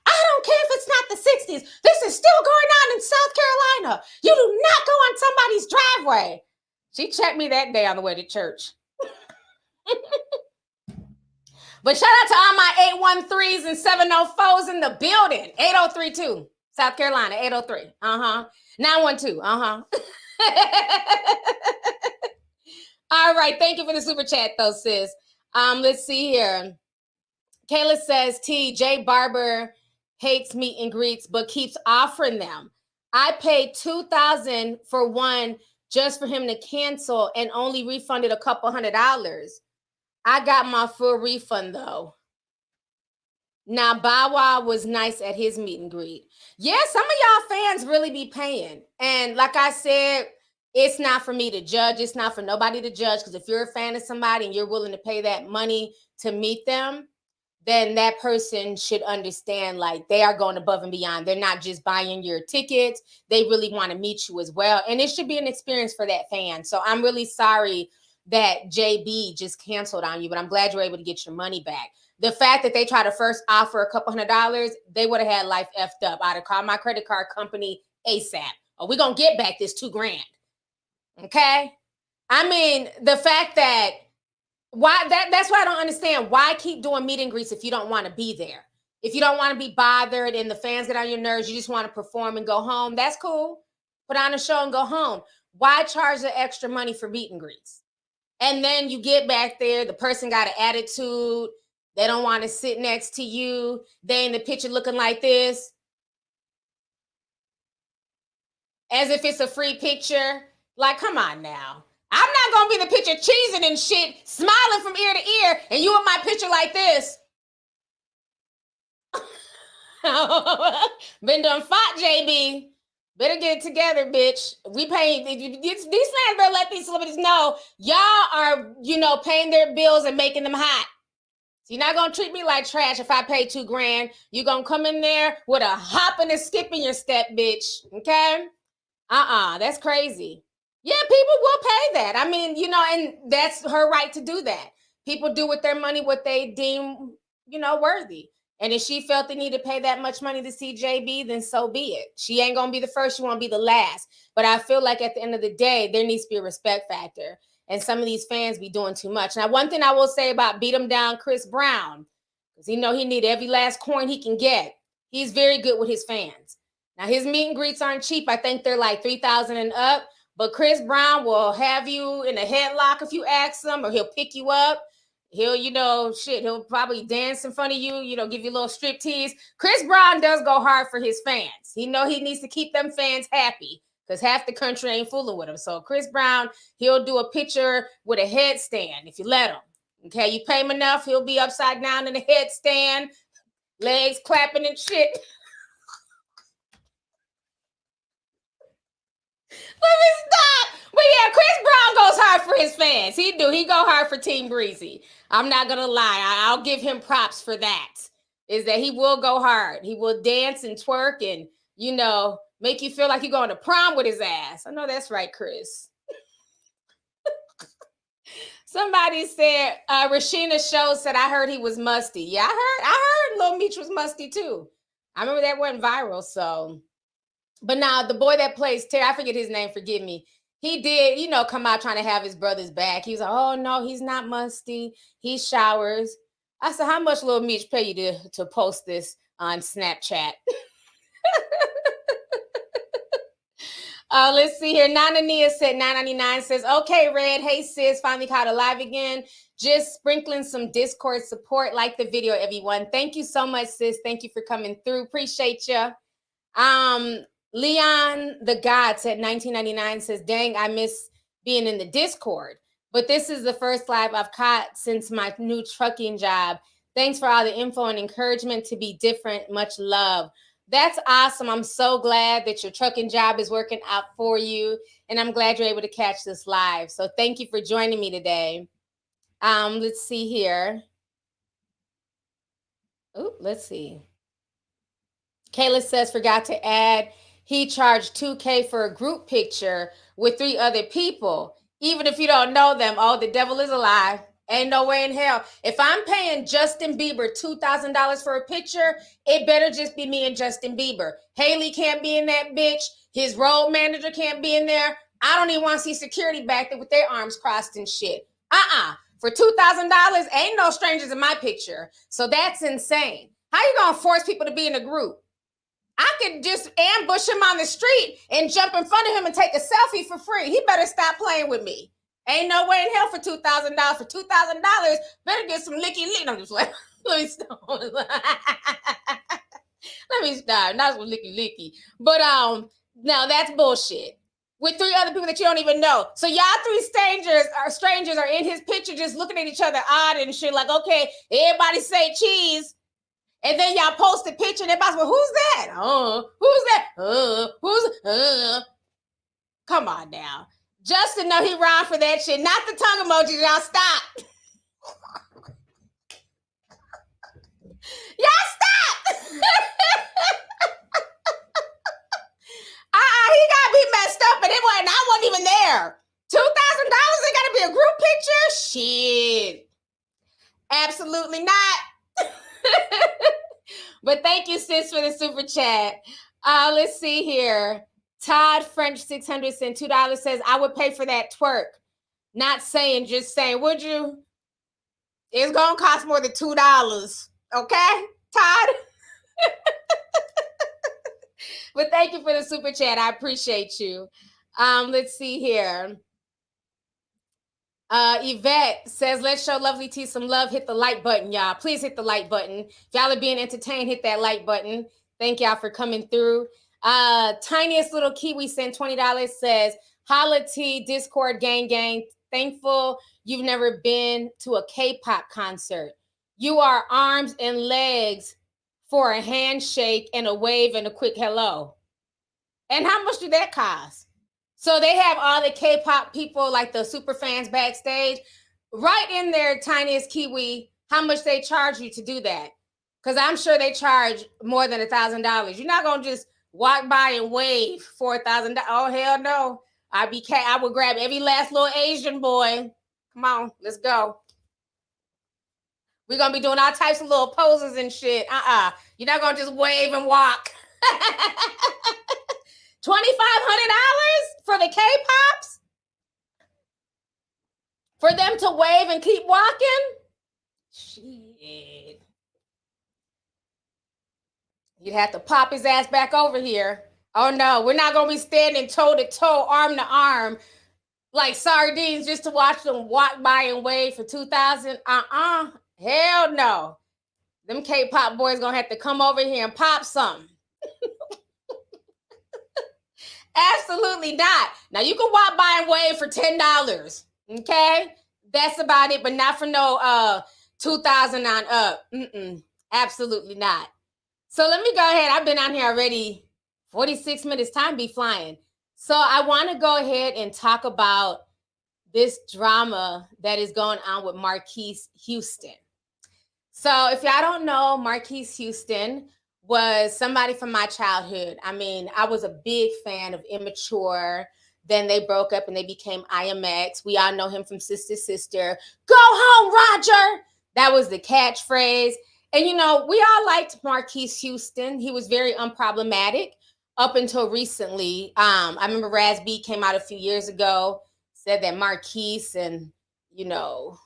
I don't care if it's not the 60s. This is still going on in South Carolina. You do not go on somebody's driveway. She checked me that day on the way to church. But shout out to all my 813s and 704s in the building. 8032, South Carolina, 803. 912. All right. Thank you for the super chat, though, sis. Let's see here. Kayla says, Jay Barber hates meet and greets, but keeps offering them. I paid $2,000 for one just for him to cancel and only refunded a couple $100. I got my full refund, though. Now, Bow Wow was nice at his meet and greet. Yeah, some of y'all fans really be paying. And like I said, it's not for me to judge. It's not for nobody to judge, because if you're a fan of somebody and you're willing to pay that money to meet them, then that person should understand, like, they are going above and beyond. They're not just buying your tickets. They really want to meet you as well. And it should be an experience for that fan. So I'm really sorry that JB just canceled on you, but I'm glad you're able to get your money back. The fact that they try to first offer a couple $100, they would have had life effed up. I'd have called my credit card company ASAP. Oh, we're going to get back this $2,000. Okay? I mean, the fact that, that's why I don't understand. Why keep doing meet and greets if you don't want to be there? If you don't want to be bothered and the fans get on your nerves, you just want to perform and go home, that's cool. Put on a show and go home. Why charge the extra money for meet and greets? And then you get back there, the person got an attitude. They don't want to sit next to you. They in the picture looking like this. As if it's a free picture. Like, come on now. I'm not going to be in the picture cheesing and shit, smiling from ear to ear, and you in my picture like this. Been done fought, JB. Better get it together, bitch. We paying these fans better let these celebrities know y'all are, paying their bills and making them hot. So you're not gonna treat me like trash if I pay $2,000. You're gonna come in there with a hop and a skip in your step, bitch. Okay? That's crazy. Yeah, people will pay that. I mean, and that's her right to do that. People do with their money what they deem, worthy. And if she felt the need to pay that much money to see JB, then so be it. She ain't going to be the first. She won't be the last. But I feel like at the end of the day, there needs to be a respect factor. And some of these fans be doing too much. Now, one thing I will say about beat him down Chris Brown, because he need every last coin he can get. He's very good with his fans. Now, his meet and greets aren't cheap. I think they're like $3,000 and up. But Chris Brown will have you in a headlock if you ask him, or he'll pick you up. He'll, he'll probably dance in front of you, give you a little strip tease. Chris Brown does go hard for his fans. He needs to keep them fans happy because half the country ain't fooling with him. So Chris Brown, he'll do a picture with a headstand if you let him. Okay, you pay him enough, he'll be upside down in a headstand, legs clapping and shit. Let me stop. But yeah, Chris Brown goes hard for his fans. He do. He go hard for Team Breezy. I'm not going to lie. I'll give him props for that. Is that he will go hard. He will dance and twerk and, make you feel like you're going to prom with his ass. I know that's right, Chris. Somebody said, Rashina Show said, I heard he was musty. Yeah, I heard Lil Meech was musty too. I remember that went viral, so... But now the boy that plays Terry, I forget his name, forgive me. He did, come out trying to have his brother's back. He was like, oh, no, he's not musty. He showers. I said, how much Lil Meech pay you to post this on Snapchat? Let's see here. Nana Nia said $9.99 says, okay, Red. Hey, sis, finally caught alive again. Just sprinkling some Discord support. Like the video, everyone. Thank you so much, sis. Thank you for coming through. Appreciate you. Leon the God said $19.99 says, dang, I miss being in the Discord. But this is the first live I've caught since my new trucking job. Thanks for all the info and encouragement to be different. Much love. That's awesome. I'm so glad that your trucking job is working out for you. And I'm glad you're able to catch this live. So thank you for joining me today. Let's see here. Oh, let's see. Kayla says, forgot to add, he charged $2,000 for a group picture with 3 other people. Even if you don't know them, oh, the devil is a lie. Ain't no way in hell. If I'm paying Justin Bieber $2,000 for a picture, it better just be me and Justin Bieber. Haley can't be in that bitch. His road manager can't be in there. I don't even want to see security back there with their arms crossed and shit. For $2,000, ain't no strangers in my picture. So that's insane. How you gonna force people to be in a group? I could just ambush him on the street and jump in front of him and take a selfie for free. He better stop playing with me. Ain't no way in hell for $2,000. For $2,000, better get some licky. I'm just like, let me stop. Let me stop. Not some licky. But now that's bullshit. With 3 other people that you don't even know. So y'all 3 strangers are in his picture just looking at each other odd and shit. Like, okay, everybody say cheese. And then y'all post a picture and everybody's like, who's that? Who's that? Come on now. Justin know he rhymed for that shit. Not the tongue emojis, y'all stop. Y'all stop. He got me messed up, and I wasn't even there. $2,000 ain't gotta be a group picture? Shit. Absolutely not. But thank you, sis, for the super chat. Let's see here. Todd French 600 sent $2 says, I would pay for that twerk. Not saying, just saying, would you? It's gonna cost more than $2. Okay, Todd? But thank you for the super chat. I appreciate you. Let's see here. Yvette says, let's show Lovelyti some love. Hit the like button, y'all. Please hit the like button. If y'all are being entertained, hit that like button. Thank y'all for coming through. Tiniest little Kiwi sent $20, says, holla T, Discord gang. Thankful you've never been to a K-pop concert. You are arms and legs for a handshake and a wave and a quick hello. And how much did that cost? So they have all the K-pop people, like the super fans backstage, right in their Tiniest Kiwi, how much they charge you to do that. Because I'm sure they charge more than $1,000. You're not going to just walk by and wave for $1,000. Oh, hell no. I would grab every last little Asian boy. Come on, let's go. We're going to be doing all types of little poses and shit. You're not going to just wave and walk. $2,500 for the K-pops? For them to wave and keep walking? Shit. You'd have to pop his ass back over here. Oh no, we're not going to be standing toe to toe, arm to arm, like sardines just to watch them walk by and wave for $2,000. Hell no. Them K-pop boys going to have to come over here and pop something. Absolutely not. Now you can walk by and wave for $10. Okay, that's about it, but not for no 2,000 on up. Absolutely not. So let me go ahead. I've been on here already 46 minutes. Time be flying. So I want to go ahead and talk about this drama that is going on with Marquis Houston. So if y'all don't know, Marquis Houston was somebody from my childhood. I mean, I was a big fan of Immature. Then they broke up and they became IMX. We all know him from Sister Sister. Go home, Roger. That was the catchphrase. And, you know, we all liked Marquis Houston. He was very unproblematic up until recently. I remember Raz B came out a few years ago, said that Marquis and, you know,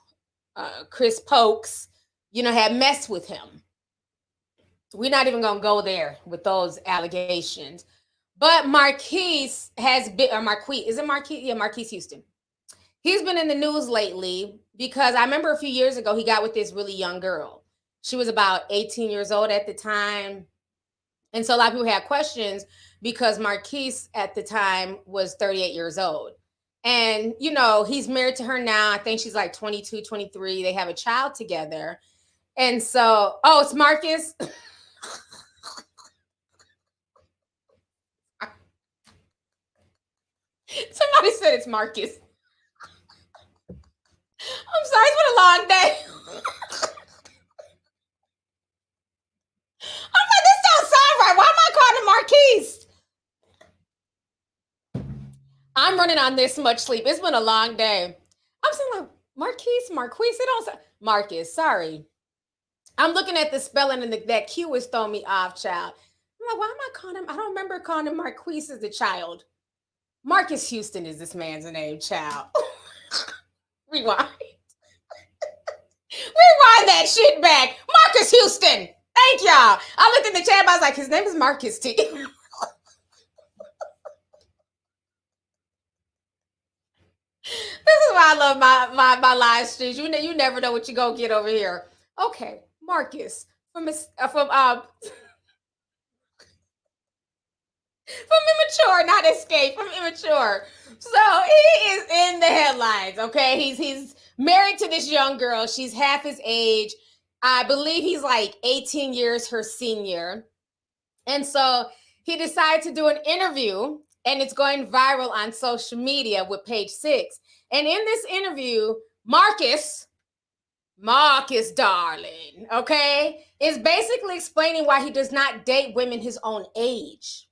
Chris Pokes, you know, had messed with him. We're not even going to go there with those allegations. But Marquis has been, or Marquis, is it Marquis? Yeah, Marquis Houston. He's been in the news lately because I remember a few years ago, he got with this really young girl. She was about 18 years old at the time. And so a lot of people had questions because Marquis at the time was 38 years old. And, you know, he's married to her now. I think she's like 22, 23. They have a child together. And so, oh, it's Marcus. Somebody said it's Marcus. I'm sorry, it's been a long day. I'm like, this don't sound right. Why am I calling him Marquise? I'm running on this much sleep. It's been a long day. I'm saying like Marquis. It don't sound Marcus. Sorry. I'm looking at the spelling and that Q is throwing me off, child. I'm like, why am I calling him? I don't remember calling him Marquis as a child. Marcus Houston is this man's name, child. Rewind. Rewind that shit back. Marcus Houston. Thank y'all. I looked in the chat, I was like, his name is Marcus T. This is why I love my live streams. You never know what you gonna get over here. Okay, Marcus from Immature, not Escape, from Immature. So he is in the headlines, okay? He's married to this young girl. She's half his age. I believe he's like 18 years her senior. And so he decided to do an interview, and it's going viral on social media with Page Six. And in this interview, Marcus, darling, okay, is basically explaining why he does not date women his own age.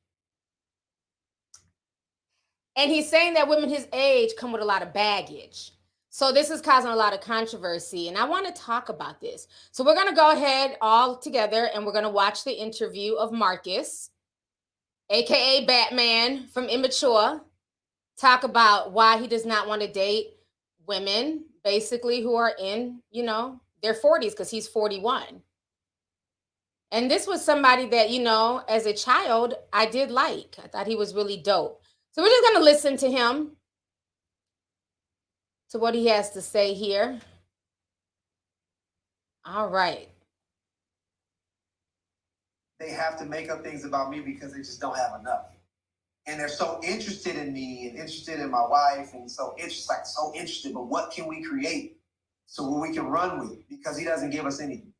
And he's saying that women his age come with a lot of baggage. So this is causing a lot of controversy, and I want to talk about this. So we're going to go ahead all together, and we're going to watch the interview of Marquis, aka Batman from Immature, talk about why he does not want to date women, basically, who are in, you know, their 40s, because he's 41. And this was somebody that, you know, as a child, I did like. I thought he was really dope. So we're just going to listen to him, to what he has to say here. All right. They have to make up things about me because they just don't have enough. And they're so interested in me and interested in my wife and so interested, but what can we create so we can run with? Because he doesn't give us anything,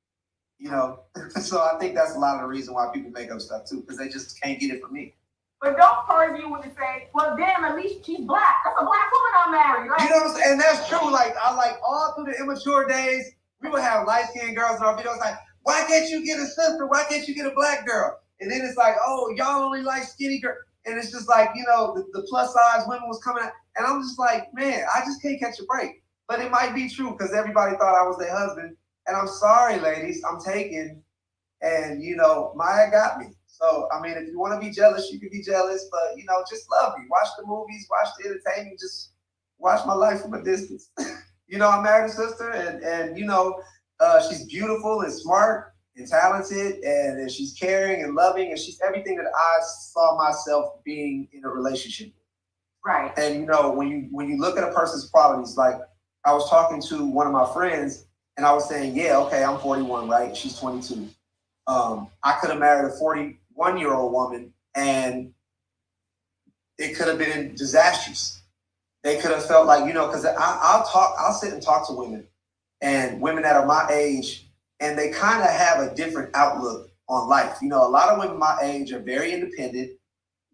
you know? So I think that's a lot of the reason why people make up stuff too, because they just can't get it from me. But don't charge you when you say, well, damn, at least she's black. That's a black woman I'm married. Like, you know what I'm saying? And that's true. Like, I like all through the Immature days, we would have light-skinned girls in our videos like, why can't you get a sister? Why can't you get a black girl? And then it's like, oh, y'all only like skinny girls. And it's just like, you know, the plus size women was coming out. And I'm just like, man, I just can't catch a break. But it might be true because everybody thought I was their husband. And I'm sorry, ladies, I'm taken. And, you know, Maya got me. So, I mean, if you want to be jealous, you can be jealous. But, you know, just love me. Watch the movies, watch the entertainment. Just watch my life from a distance. You know, I married a sister and you know, she's beautiful and smart and talented, and she's caring and loving, and she's everything that I saw myself being in a relationship with. right. And you know, when you look at a person's qualities, like I was talking to one of my friends, and I was saying, yeah, okay, I'm 41, right? She's 22. I could have married a 41-year-old woman, and it could have been disastrous. They could have felt like, you know, because I'll sit and talk to women, and women that are my age, and they kind of have a different outlook on life. You know, a lot of women my age are very independent.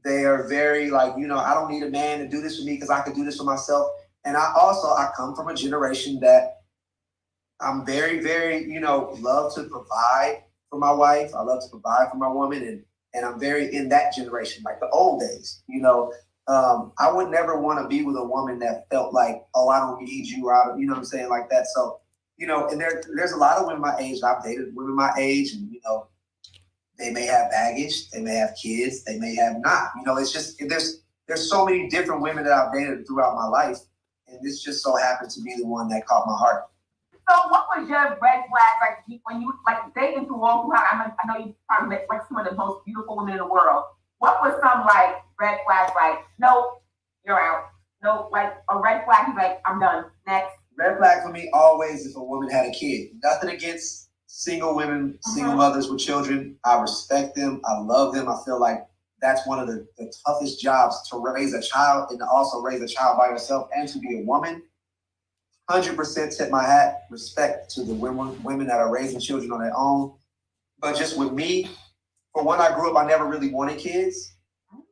They are very like, you know, I don't need a man to do this for me because I can do this for myself. And I come from a generation that I'm very, very, you know, love to provide for my wife. I love to provide for my woman. And I'm very in that generation, like the old days, you know. I would never want to be with a woman that felt like, oh, I don't need you, or I don't, you know what I'm saying, like that. So, you know, and there's a lot of women my age. I've dated women my age, and you know, they may have baggage, they may have kids, they may have not. You know, it's just there's so many different women that I've dated throughout my life, and this just so happened to be the one that caught my heart. So what was your red flag, like when you like dating through all throughout? I know you probably met like some of the most beautiful women in the world. What was some like red flags? Like, no, you're out. No, like a red flag. He's like, I'm done. Next. Red flag for me always if a woman had a kid. Nothing against single women, single mothers with children. I respect them. I love them. I feel like that's one of the toughest jobs, to raise a child and to also raise a child by yourself and to be a woman. 100% tip my hat. Respect to the women that are raising children on their own. But just with me, for when I grew up, I never really wanted kids.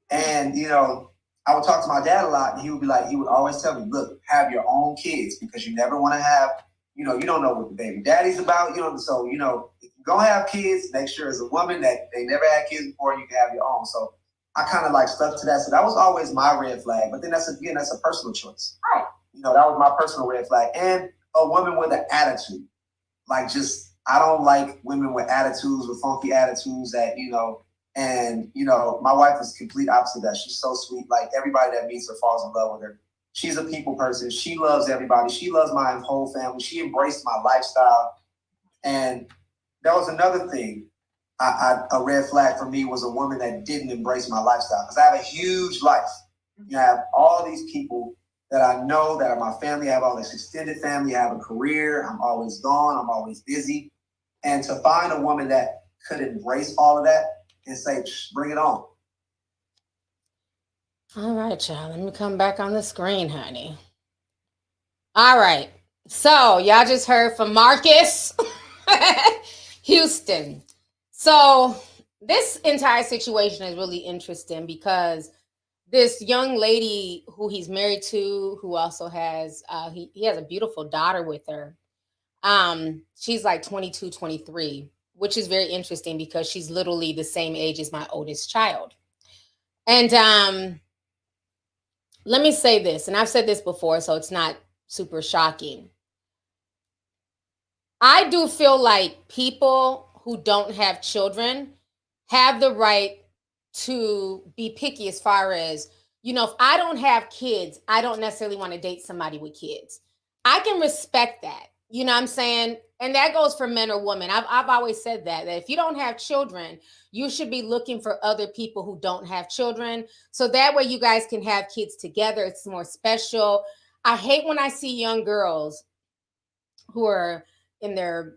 And, you know, I would talk to my dad a lot, and he would always tell me, look, have your own kids, because you never want to have, you know, you don't know what the baby daddy's about, you know, so, you know, if you're going to have kids, make sure as a woman that they never had kids before, you can have your own. So I kind of like stuck to that. So that was always my red flag. But then that's a personal choice. Right. You know, that was my personal red flag. And a woman with an attitude. Like, just, I don't like women with attitudes, with funky attitudes that, you know, and, you know, my wife is complete opposite of that. She's so sweet. Like, everybody that meets her falls in love with her. She's a people person. She loves everybody. She loves my whole family. She embraced my lifestyle. And that was another thing. A red flag for me was a woman that didn't embrace my lifestyle. Because I have a huge life. You have all these people that I know that are my family. I have all this extended family. I have a career. I'm always gone. I'm always busy. And to find a woman that could embrace all of that and say, bring it on. All right, child. Let me come back on the screen, honey. All right. So y'all just heard from Marcus Houston. So this entire situation is really interesting because this young lady who he's married to, who also has, he has a beautiful daughter with her. She's like 22, 23, which is very interesting because she's literally the same age as my oldest child. And let me say this, and I've said this before, so it's not super shocking. I do feel like people who don't have children have the right to be picky as far as, if I don't have kids, I don't necessarily want to date somebody with kids. I can respect that. You know what I'm saying? And that goes for men or women. I've always said that if you don't have children, you should be looking for other people who don't have children. So that way you guys can have kids together. It's more special. I hate when I see young girls who are in their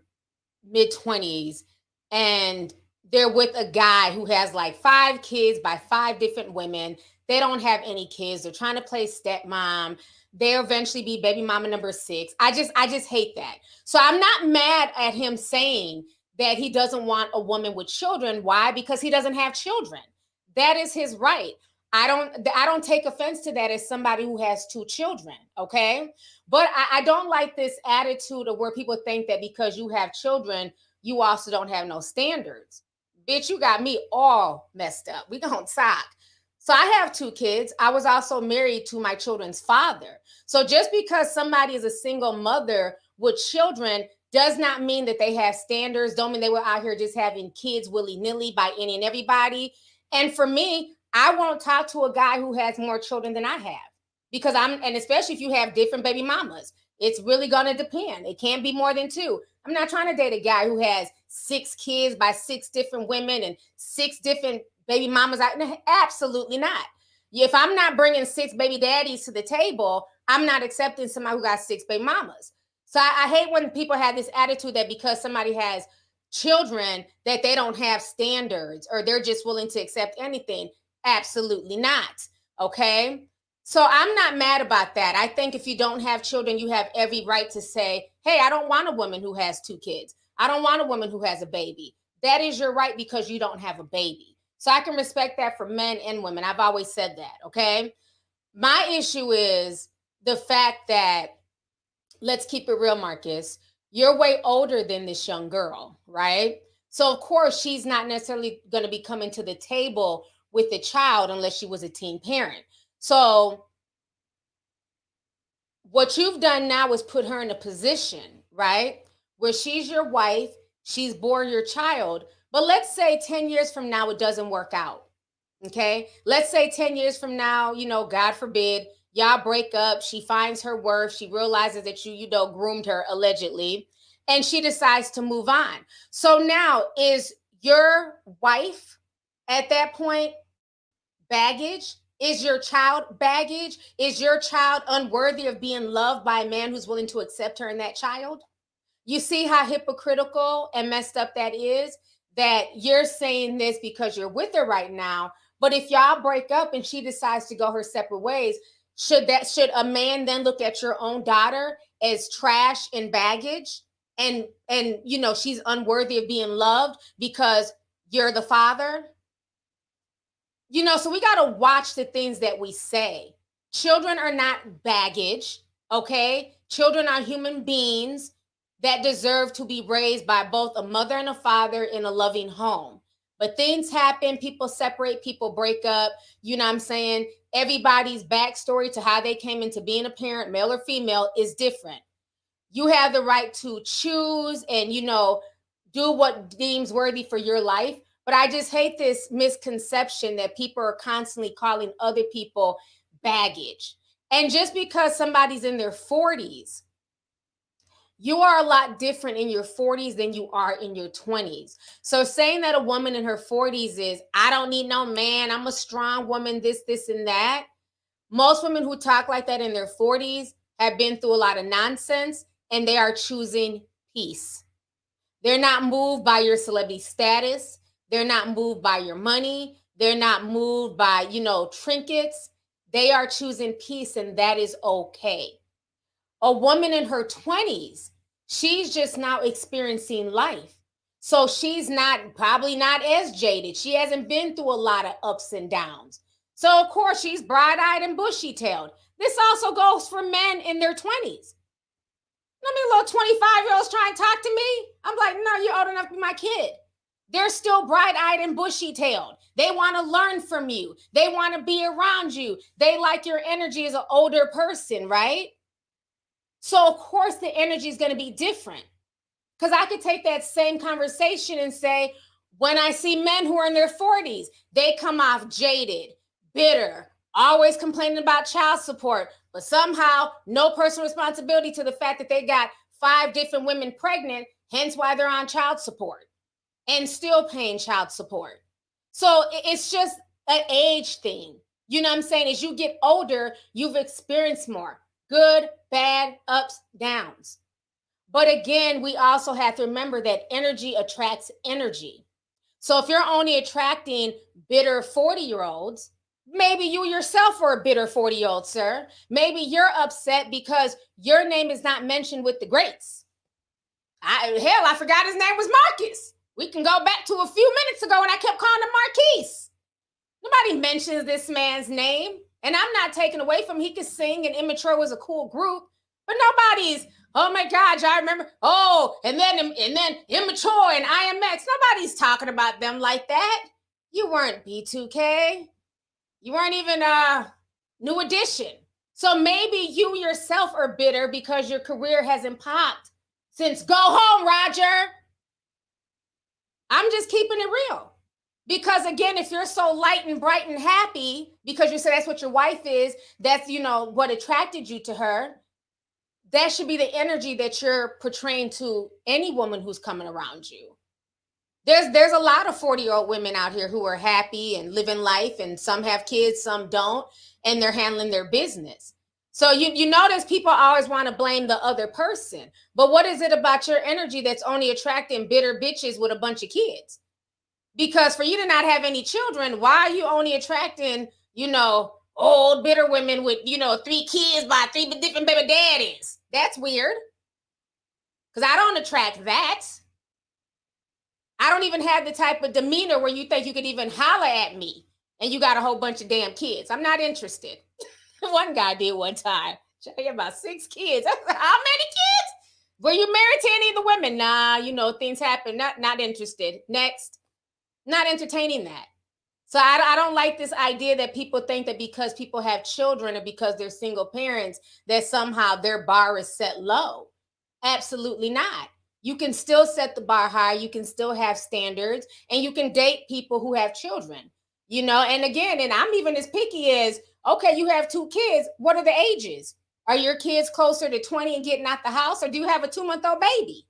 mid-20s and they're with a guy who has like 5 kids by 5 different women. They don't have any kids. They're trying to play stepmom. They'll eventually be baby mama number 6. I just hate that. So I'm not mad at him saying that he doesn't want a woman with children. Why? Because he doesn't have children. That is his right. I don't take offense to that as somebody who has 2 children, okay? But I don't like this attitude of where people think that because you have children, you also don't have no standards. Bitch, you got me all messed up. We gonna talk. So I have 2 kids. I was also married to my children's father. So just because somebody is a single mother with children does not mean that they have standards. Don't mean they were out here just having kids willy-nilly by any and everybody. And for me, I won't talk to a guy who has more children than I have because and especially if you have different baby mamas, it's really going to depend. It can't be more than 2. I'm not trying to date a guy who has 6 kids by 6 different women and 6 different baby mamas. Absolutely not. If I'm not bringing 6 baby daddies to the table, I'm not accepting somebody who got 6 baby mamas. So I hate when people have this attitude that because somebody has children that they don't have standards or they're just willing to accept anything. Absolutely not. Okay. So I'm not mad about that. I think if you don't have children, you have every right to say, hey, I don't want a woman who has 2 kids. I don't want a woman who has a baby. That is your right because you don't have a baby. So I can respect that for men and women. I've always said that. Okay. My issue is the fact that, let's keep it real, Marcus, you're way older than this young girl, right? So of course she's not necessarily going to be coming to the table with a child unless she was a teen parent. So what you've done now is put her in a position, right, where she's your wife, she's born your child. But let's say 10 years from now, it doesn't work out. Okay. Let's say 10 years from now, God forbid, y'all break up. She finds her worth. She realizes that you groomed her allegedly, and she decides to move on. So now is your wife at that point baggage? Is your child baggage? Is your child unworthy of being loved by a man who's willing to accept her and that child? You see how hypocritical and messed up that is? That you're saying this because you're with her right now. But if y'all break up and she decides to go her separate ways, should a man then look at your own daughter as trash and baggage and she's unworthy of being loved because you're the father? So we got to watch the things that we say. Children are not baggage, okay? Children are human beings that deserve to be raised by both a mother and a father in a loving home. But things happen, people separate, people break up, you know what I'm saying? Everybody's backstory to how they came into being a parent, male or female, is different. You have the right to choose and, do what deems worthy for your life. But I just hate this misconception that people are constantly calling other people baggage. And just because somebody's in their 40s, you are a lot different in your 40s than you are in your 20s. So saying that a woman in her 40s is, I don't need no man, I'm a strong woman, this, and that. Most women who talk like that in their 40s have been through a lot of nonsense and they are choosing peace. They're not moved by your celebrity status. They're not moved by your money. They're not moved by, trinkets. They are choosing peace, and that is okay. A woman in her 20s, she's just now experiencing life. So she's probably not as jaded. She hasn't been through a lot of ups and downs. So of course she's bright-eyed and bushy-tailed. This also goes for men in their 20s. I mean, little 25-year-olds trying to talk to me. I'm like, no, you're old enough to be my kid. They're still bright-eyed and bushy-tailed. They want to learn from you. They want to be around you. They like your energy as an older person, right? So of course the energy is going to be different. Because I could take that same conversation and say, when I see men who are in their 40s, they come off jaded, bitter, always complaining about child support, but somehow no personal responsibility to the fact that they got 5 different women pregnant, hence why they're on child support and still paying child support. So it's just an age thing. You know what I'm saying? As you get older, you've experienced more good, bad, ups, downs. But again, we also have to remember that energy attracts energy. So if you're only attracting bitter 40-year-olds, maybe you yourself are a bitter 40-year-old, sir. Maybe you're upset because your name is not mentioned with the greats. I forgot his name was Marquis. We can go back to a few minutes ago when I kept calling him Marquis. Nobody mentions this man's name. And I'm not taking away from him. He could sing, and Immature was a cool group. But nobody's, oh my God, I remember, and then Immature and IMX. Nobody's talking about them like that. You weren't B2K. You weren't even New Edition. So maybe you yourself are bitter because your career hasn't popped since Go Home, Roger. I'm just keeping it real. Because again, if you're so light and bright and happy, because you said that's what your wife is, that's, what attracted you to her, that should be the energy that you're portraying to any woman who's coming around you. There's a lot of 40-year-old women out here who are happy and living life, and some have kids, some don't, and they're handling their business. So you notice people always want to blame the other person. But what is it about your energy that's only attracting bitter bitches with a bunch of kids? Because for you to not have any children, why are you only attracting, old bitter women with, 3 kids by 3 different baby daddies? That's weird. Because I don't attract that. I don't even have the type of demeanor where you think you could even holler at me and you got a whole bunch of damn kids. I'm not interested. One guy did one time. He had about 6 kids. I said, how many kids? Were you married to any of the women? Nah, things happen. Not interested. Next. Not entertaining that. So I don't like this idea that people think that because people have children or because they're single parents, that somehow their bar is set low. Absolutely not. You can still set the bar high. You can still have standards, and you can date people who have children, and again, and I'm even as picky as, okay, you have 2 kids. What are the ages? Are your kids closer to 20 and getting out the house, or do you have a 2-month-old baby?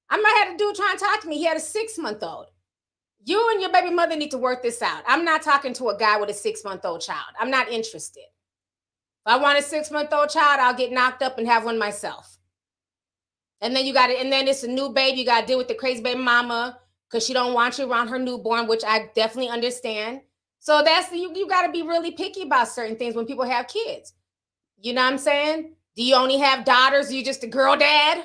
I might have a dude trying to talk to me. He had a 6-month-old. You and your baby mother need to work this out. I'm not talking to a guy with a 6-month-old child. I'm not interested. If I want a 6-month-old child, I'll get knocked up and have one myself. And then it's a new baby. You got to deal with the crazy baby mama because she don't want you around her newborn, which I definitely understand. So you got to be really picky about certain things when people have kids. You know what I'm saying? Do you only have daughters? Are you just a girl dad?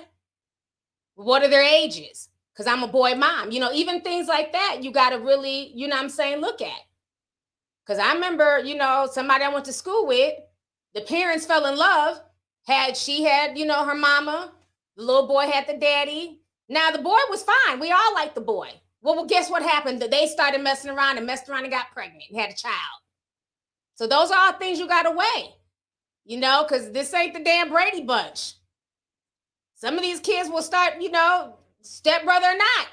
What are their ages? Because I'm a boy mom, even things like that, you got to really, look at. Because I remember, somebody I went to school with, the parents fell in love. She had, her mama, the little boy had the daddy. Now the boy was fine. We all liked the boy. Well, guess what happened? They started messing around and got pregnant and had a child. So those are all things you got to weigh, because this ain't the damn Brady Bunch. Some of these kids will start, stepbrother or not,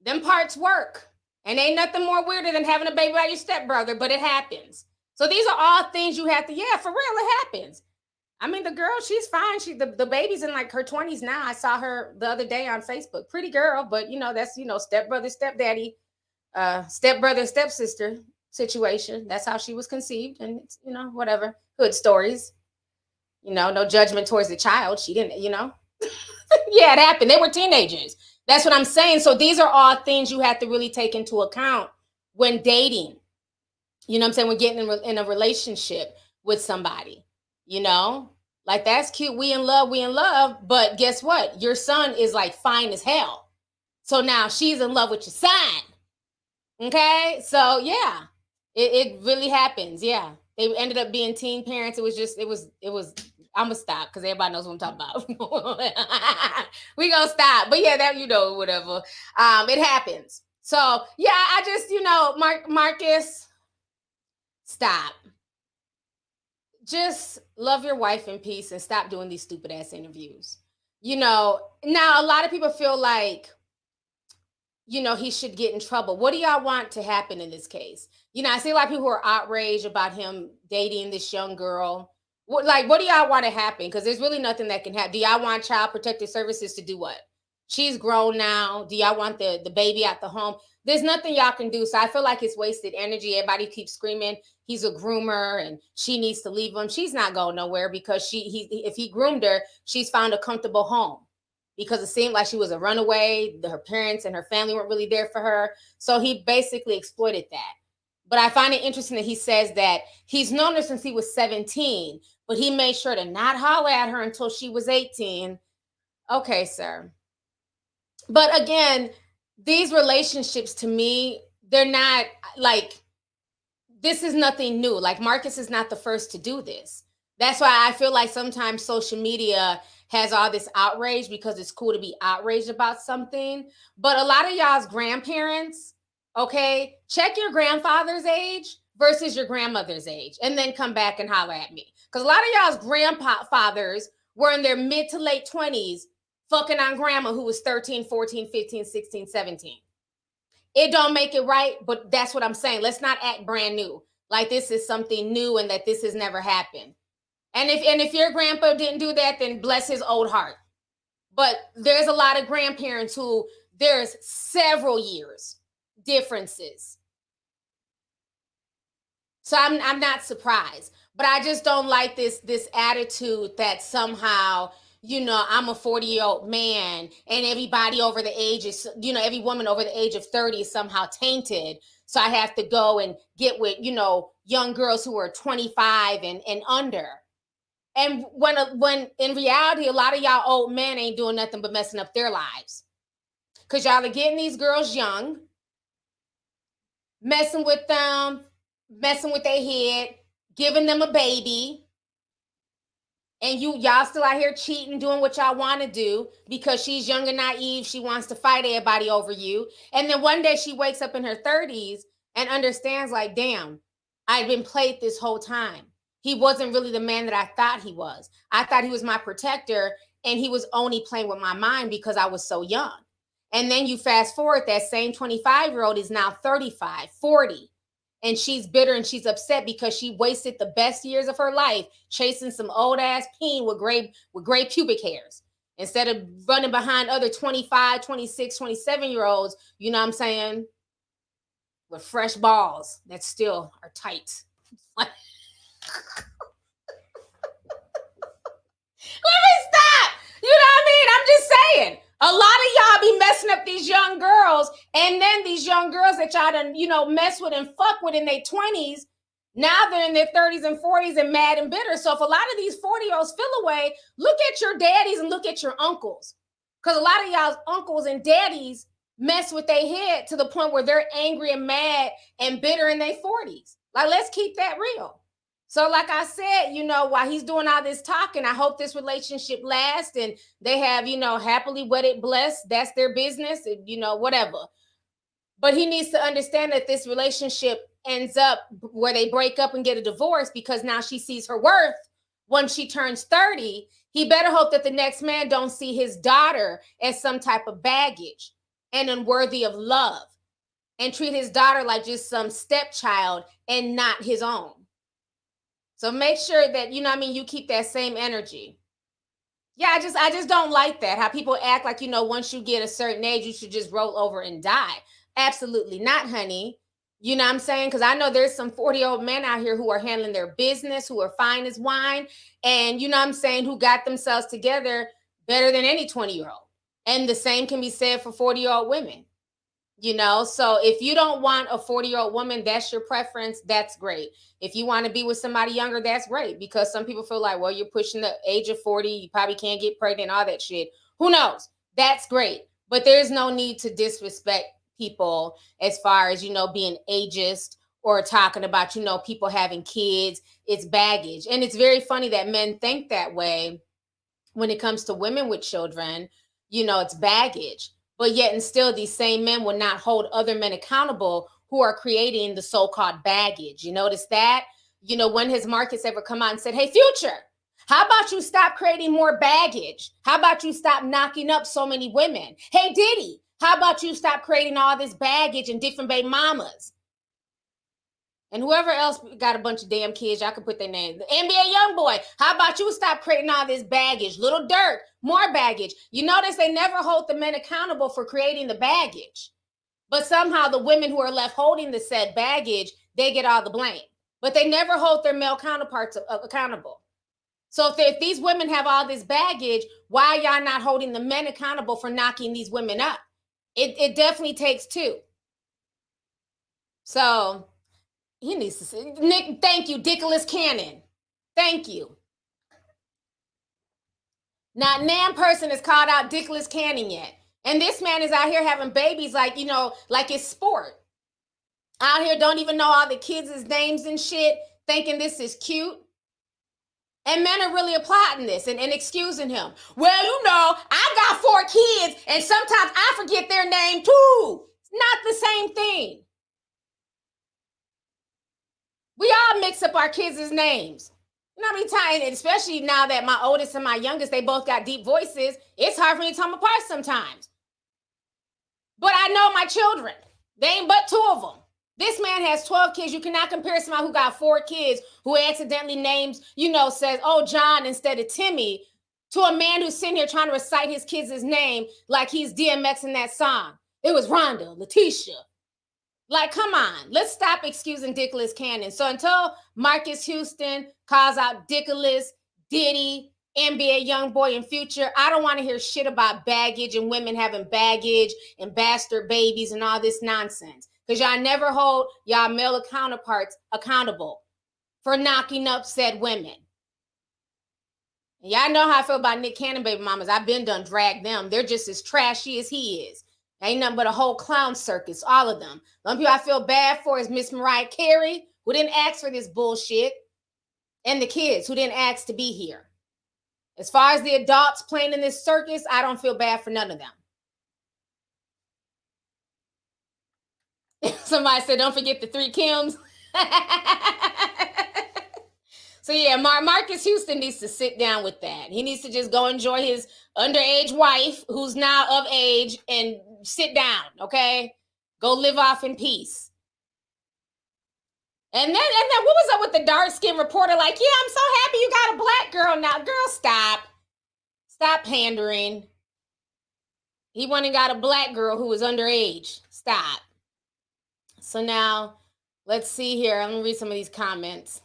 them parts work. And ain't nothing more weirder than having a baby by your stepbrother, but it happens. So these are all things you have to, for real, it happens. I mean, the girl, she's fine. The baby's in like her 20s now. I saw her the other day on Facebook. Pretty girl, but that's, stepbrother, stepdaddy, stepbrother, stepsister situation. That's how she was conceived. And it's, whatever, hood stories, no judgment towards the child. She didn't, Yeah, it happened. They were teenagers. That's what I'm saying. So these are all things you have to really take into account when dating. When getting in a relationship with somebody, like that's cute. We in love. But guess what? Your son is like fine as hell. So now she's in love with your son. Okay. So yeah, it really happens. Yeah. They ended up being teen parents. It was I'm gonna stop because everybody knows what I'm talking about. We gonna stop, but yeah, that whatever. It happens. So yeah, I just Marcus, stop. just love your wife in peace and stop doing these stupid ass interviews. You know, now a lot of people feel like, you know, he should get in trouble. What do y'all want to happen in this case? You know, I see a lot of people who are outraged about him dating this young girl. What do y'all want to happen? Because there's really nothing that can happen. Do y'all want Child Protective Services to do what? She's grown now. Do y'all want the baby at the home? There's nothing y'all can do. So I feel like it's wasted energy. Everybody keeps screaming he's a groomer and she needs to leave him. She's not going nowhere because if he groomed her, she's found a comfortable home. Because it seemed like she was a runaway. Her parents and her family weren't really there for her. So he basically exploited that. But I find it interesting that he says that he's known her since he was 17, but he made sure to not holler at her until she was 18. Okay, sir. But again, these relationships to me, they're not like, this is nothing new. Like Marcus is not the first to do this. That's why I feel like sometimes social media has all this outrage because it's cool to be outraged about something. But a lot of y'all's grandparents, okay, check your grandfather's age versus your grandmother's age and then come back and holler at me. Because a lot of y'all's grandfathers were in their mid to late 20s fucking on grandma who was 13, 14, 15, 16, 17. It don't make it right, but that's what I'm saying. Let's not act brand new. Like this is something new and that this has never happened. And if your grandpa didn't do that, then bless his old heart. But there's a lot of grandparents who there's several years differences. So I'm not surprised, but I just don't like this attitude that somehow, you know, I'm a 40-year-old man and everybody over the age is, you know, every woman over the age of 30 is somehow tainted. So I have to go and get with, you know, young girls who are 25 and under. And when in reality, a lot of y'all old men ain't doing nothing but messing up their lives. Because y'all are getting these girls young, messing with them, messing with their head, giving them a baby. And y'all still out here cheating, doing what y'all want to do because she's young and naive. She wants to fight everybody over you. And then one day she wakes up in her 30s and understands like, damn, I've been played this whole time. He wasn't really the man that I thought he was. I thought he was my protector and he was only playing with my mind because I was so young. And then you fast forward, that same 25-year-old is now 35, 40. And she's bitter and she's upset because she wasted the best years of her life chasing some old ass peen with gray pubic hairs. Instead of running behind other 25, 26, 27-year-olds, you know what I'm saying, with fresh balls that still are tight. Let me stop. You know what I mean? I'm just saying. A lot of y'all be messing up these young girls, and then these young girls that y'all done, you know, mess with and fuck with in their 20s, now they're in their 30s and 40s and mad and bitter. So if a lot of these 40-year-olds feel away, look at your daddies and look at your uncles. Because a lot of y'all's uncles and daddies mess with their head to the point where they're angry and mad and bitter in their 40s. Like, let's keep that real. So like I said, you know, while he's doing all this talking, I hope this relationship lasts and they have, you know, happily wedded, blessed. That's their business, you know, whatever. But he needs to understand that this relationship ends up where they break up and get a divorce because now she sees her worth when she turns 30. He better hope that the next man don't see his daughter as some type of baggage and unworthy of love and treat his daughter like just some stepchild and not his own. So make sure that, you know what I mean, you keep that same energy. Yeah, I just don't like that. How people act like, you know, once you get a certain age, you should just roll over and die. Absolutely not, honey. You know what I'm saying? Because I know there's some 40-year-old men out here who are handling their business, who are fine as wine, and you know what I'm saying, who got themselves together better than any 20-year-old. And the same can be said for 40-year-old women. You know, so if you don't want a 40-year-old woman, that's your preference, that's great. If you want to be with somebody younger, that's great. Because some people feel like, well, you're pushing the age of 40, you probably can't get pregnant, all that shit. Who knows? That's great. But there's no need to disrespect people as far as, you know, being ageist or talking about, you know, people having kids. It's baggage. And it's very funny that men think that way when it comes to women with children. You know, it's baggage. But yet and still, these same men will not hold other men accountable who are creating the so-called baggage. You notice that? you know, when has Marcus ever come out and said, hey, Future, how about you stop creating more baggage? How about you stop knocking up so many women? Hey, Diddy, how about you stop creating all this baggage and different baby mamas? And whoever else got a bunch of damn kids, y'all can put their name. The NBA Youngboy, how about you stop creating all this baggage? Little Dirk, more baggage. You notice they never hold the men accountable for creating the baggage. But somehow the women who are left holding the said baggage, they get all the blame. But they never hold their male counterparts accountable. So if these women have all this baggage, why are y'all not holding the men accountable for knocking these women up? It definitely takes two. So he needs to say, Nick, thank you, Dickolas Cannon. Thank you. Not nan person has called out Dickolas Cannon yet. And this man is out here having babies like, you know, like it's sport. Out here don't even know all the kids' names and shit, thinking this is cute. And men are really applauding this and excusing him. Well, you know, I got 4 kids and sometimes I forget their name too. It's not the same thing. We all mix up our kids' names. You know how many times, especially now that my oldest and my youngest, they both got deep voices, it's hard for me to tell them apart sometimes. But I know my children. They ain't but 2 of them. This man has 12 kids. You cannot compare somebody who got 4 kids who accidentally names, you know, says, oh, John instead of Timmy, to a man who's sitting here trying to recite his kids' name like he's DMXing that song. It was Rhonda, Latocha. Like, come on. Let's stop excusing Dickolas Cannon. So until Marcus Houston calls out Dickolas, Diddy, NBA Youngboy, and Future, I don't want to hear shit about baggage and women having baggage and bastard babies and all this nonsense. Because y'all never hold y'all male counterparts accountable for knocking up said women. And y'all know how I feel about Nick Cannon baby mamas. I've been done drag them. They're just as trashy as he is. Ain't nothing but a whole clown circus, all of them. The only people I feel bad for is Miss Mariah Carey, who didn't ask for this bullshit, and the kids who didn't ask to be here. As far as the adults playing in this circus, I don't feel bad for none of them. Somebody said, don't forget the 3 Kims. So yeah, Marcus Houston needs to sit down with that. He needs to just go enjoy his underage wife, who's now of age, and sit down, okay? Go live off in peace. And then what was up with the dark-skinned reporter? Like, yeah, I'm so happy you got a black girl now. Girl, stop. Stop pandering. He went and got a black girl who was underage. Stop. So now, let's see here. Let me read some of these comments.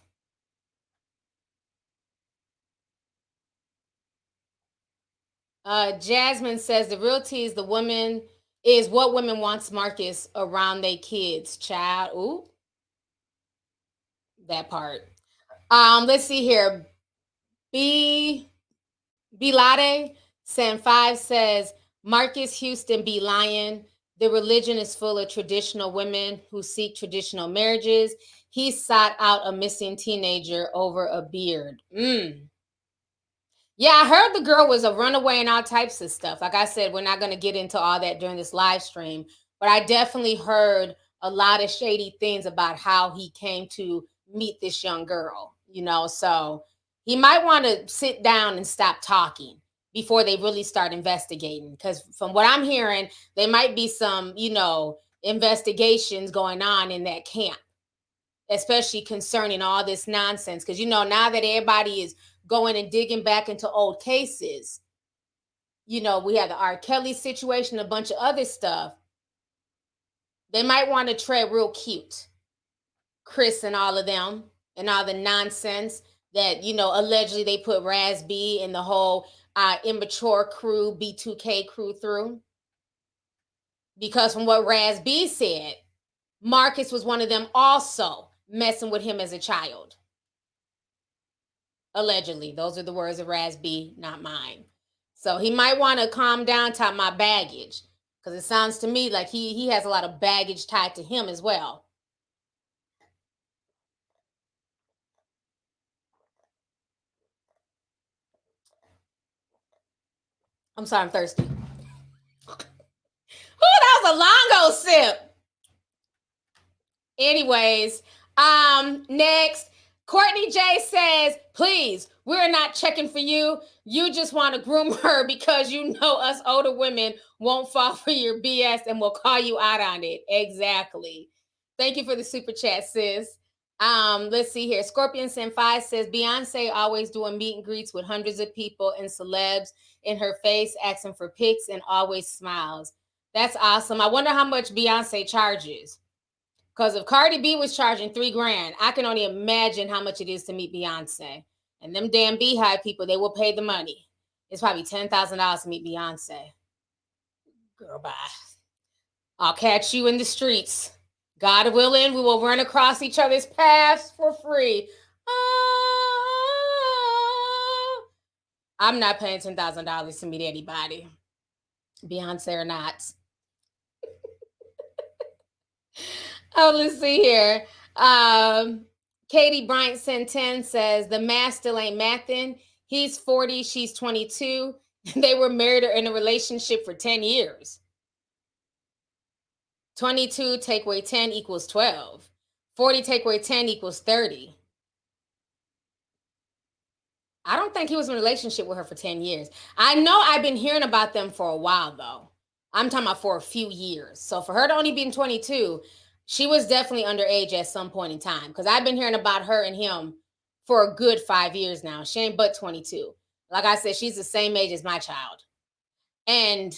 Jasmine says the real tea is what women wants Marcus around their kids. Child. Ooh. That part. Let's see here. Bilade San 5 says Marcus Houston be lying. The religion is full of traditional women who seek traditional marriages. He sought out a missing teenager over a beard. Yeah, I heard the girl was a runaway and all types of stuff. Like I said, we're not going to get into all that during this live stream, but I definitely heard a lot of shady things about how he came to meet this young girl, you know, so he might want to sit down and stop talking before they really start investigating. Because from what I'm hearing, there might be some, you know, investigations going on in that camp, especially concerning all this nonsense. Because, you know, now that everybody is going and digging back into old cases, you know, we have the R. Kelly situation, a bunch of other stuff. They might want to tread real cute. Chris and all of them and all the nonsense that, you know, allegedly they put Raz B and the whole immature crew, B2K crew through. Because from what Raz B said, Marcus was one of them also messing with him as a child. Allegedly. Those are the words of Raz B, not mine. So he might want to calm down, talk my baggage. Because it sounds to me like he has a lot of baggage tied to him as well. I'm sorry, I'm thirsty. Ooh, that was a longo sip. Anyways, next, Courtney J says, please, we're not checking for you. You just want to groom her because you know us older women won't fall for your BS and will call you out on it. Exactly. Thank you for the super chat, sis. Let's see here. Scorpion Senpai says, Beyonce always doing meet and greets with hundreds of people and celebs in her face, asking for pics and always smiles. That's awesome. I wonder how much Beyonce charges. Because if Cardi B was charging $3,000, I can only imagine how much it is to meet Beyonce. And them damn Beehive people, they will pay the money. It's probably $10,000 to meet Beyonce. Girl, bye. I'll catch you in the streets. God willing, we will run across each other's paths for free. Oh. I'm not paying $10,000 to meet anybody, Beyonce or not. Oh, let's see here. Katie Bryant sent 10 says, the math still ain't mathin'. He's 40, she's 22. They were married or in a relationship for 10 years. 22 take away 10 equals 12. 40 take away 10 equals 30. I don't think he was in a relationship with her for 10 years. I know I've been hearing about them for a while, though. I'm talking about for a few years. So for her to only be 22, she was definitely underage at some point in time, because I've been hearing about her and him for a good 5 years now. She ain't but 22. Like I said, she's the same age as my child. And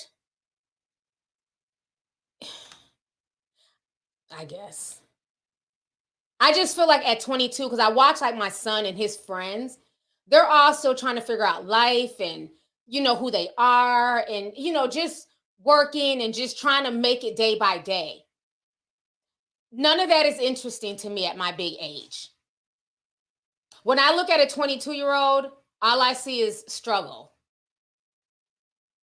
I guess I just feel like at 22, because I watch like my son and his friends, they're also trying to figure out life and, you know, who they are and, you know, just working and just trying to make it day by day. None of that is interesting to me at my big age. When I look at a 22-year-old, all I see is struggle.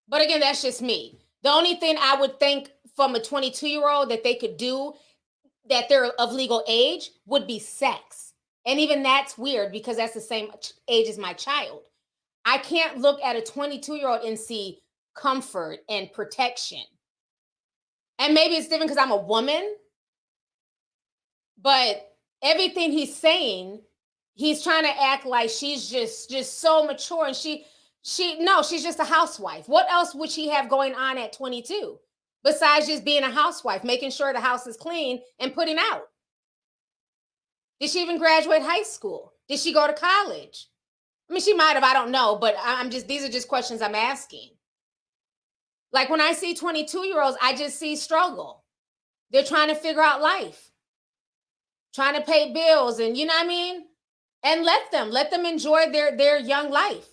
But again, that's just me. The only thing I would think from a 22-year-old that they could do that they're of legal age would be sex. And even that's weird because that's the same age as my child. I can't look at a 22-year-old and see comfort and protection. And maybe it's different because I'm a woman. But everything he's saying, he's trying to act like she's just so mature, and she's just a housewife. What else would she have going on at 22 besides just being a housewife, making sure the house is clean and putting out? Did she even graduate high school? Did she go to college? I mean, she might have, I don't know, but these are just questions I'm asking. Like when I see 22-year-olds, I just see struggle. They're trying to figure out life. Trying to pay bills and you know what I mean? And let them enjoy their young life.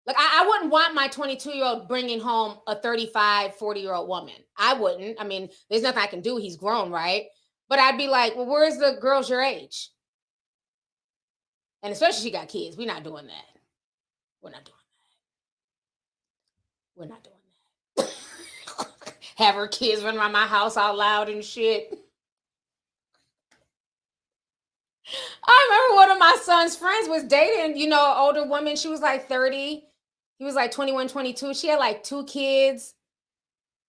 Like I wouldn't want my 22-year-old bringing home a 35, 40-year-old woman. I wouldn't. I mean, there's nothing I can do. He's grown, right? But I'd be like, well, where's the girls your age? And especially she got kids. We're not doing that. We're not doing that. We're not doing that. Have her kids run around my house out loud and shit. I remember one of my son's friends was dating, you know, an older woman. She was like 30. He was like 21, 22. She had like 2 kids.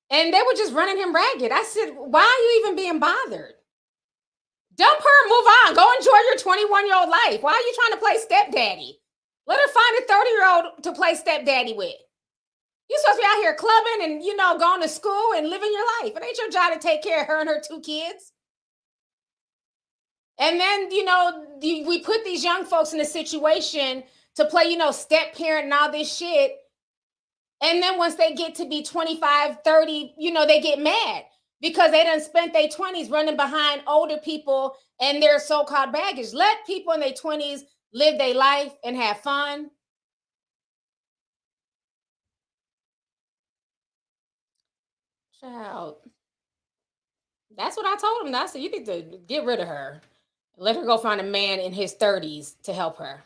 And they were just running him ragged. I said, why are you even being bothered? Dump her, move on. Go enjoy your 21-year-old life. Why are you trying to play stepdaddy? Let her find a 30-year-old to play stepdaddy with. You're supposed to be out here clubbing and, you know, going to school and living your life. It ain't your job to take care of her and her 2 kids. And then, you know, we put these young folks in a situation to play, you know, step parent and all this shit. And then once they get to be 25, 30, you know, they get mad because they done spent their 20s running behind older people and their so-called baggage. Let people in their 20s live their life and have fun. Child. That's what I told him. I said, you need to get rid of her. Let her go find a man in his 30s to help her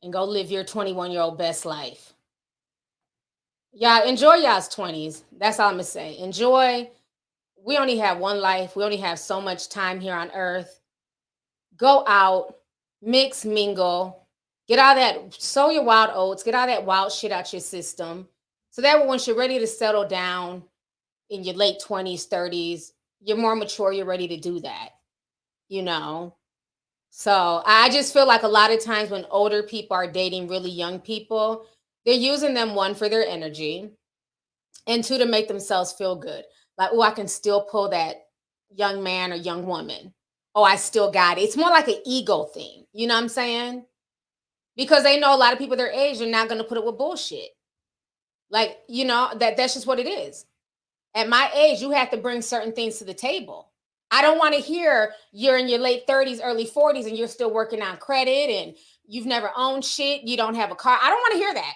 and go live your 21-year-old best life. Y'all enjoy y'all's 20s. That's all I'm going to say. Enjoy. We only have one life. We only have so much time here on earth. Go out, mix, mingle, get all that, sow your wild oats, get all that wild shit out your system. So that once you're ready to settle down in your late 20s, 30s, you're more mature, you're ready to do that, you know. So I just feel like a lot of times when older people are dating really young people, they're using them, one, for their energy, and two, to make themselves feel good. Like, oh, I can still pull that young man or young woman. Oh, I still got it. It's more like an ego thing. You know what I'm saying? Because they know a lot of people their age are not going to put up with bullshit. Like, you know, that's just what it is. At my age, you have to bring certain things to the table. I don't want to hear you're in your late 30s, early 40s, and you're still working on credit and you've never owned shit. You don't have a car. I don't want to hear that.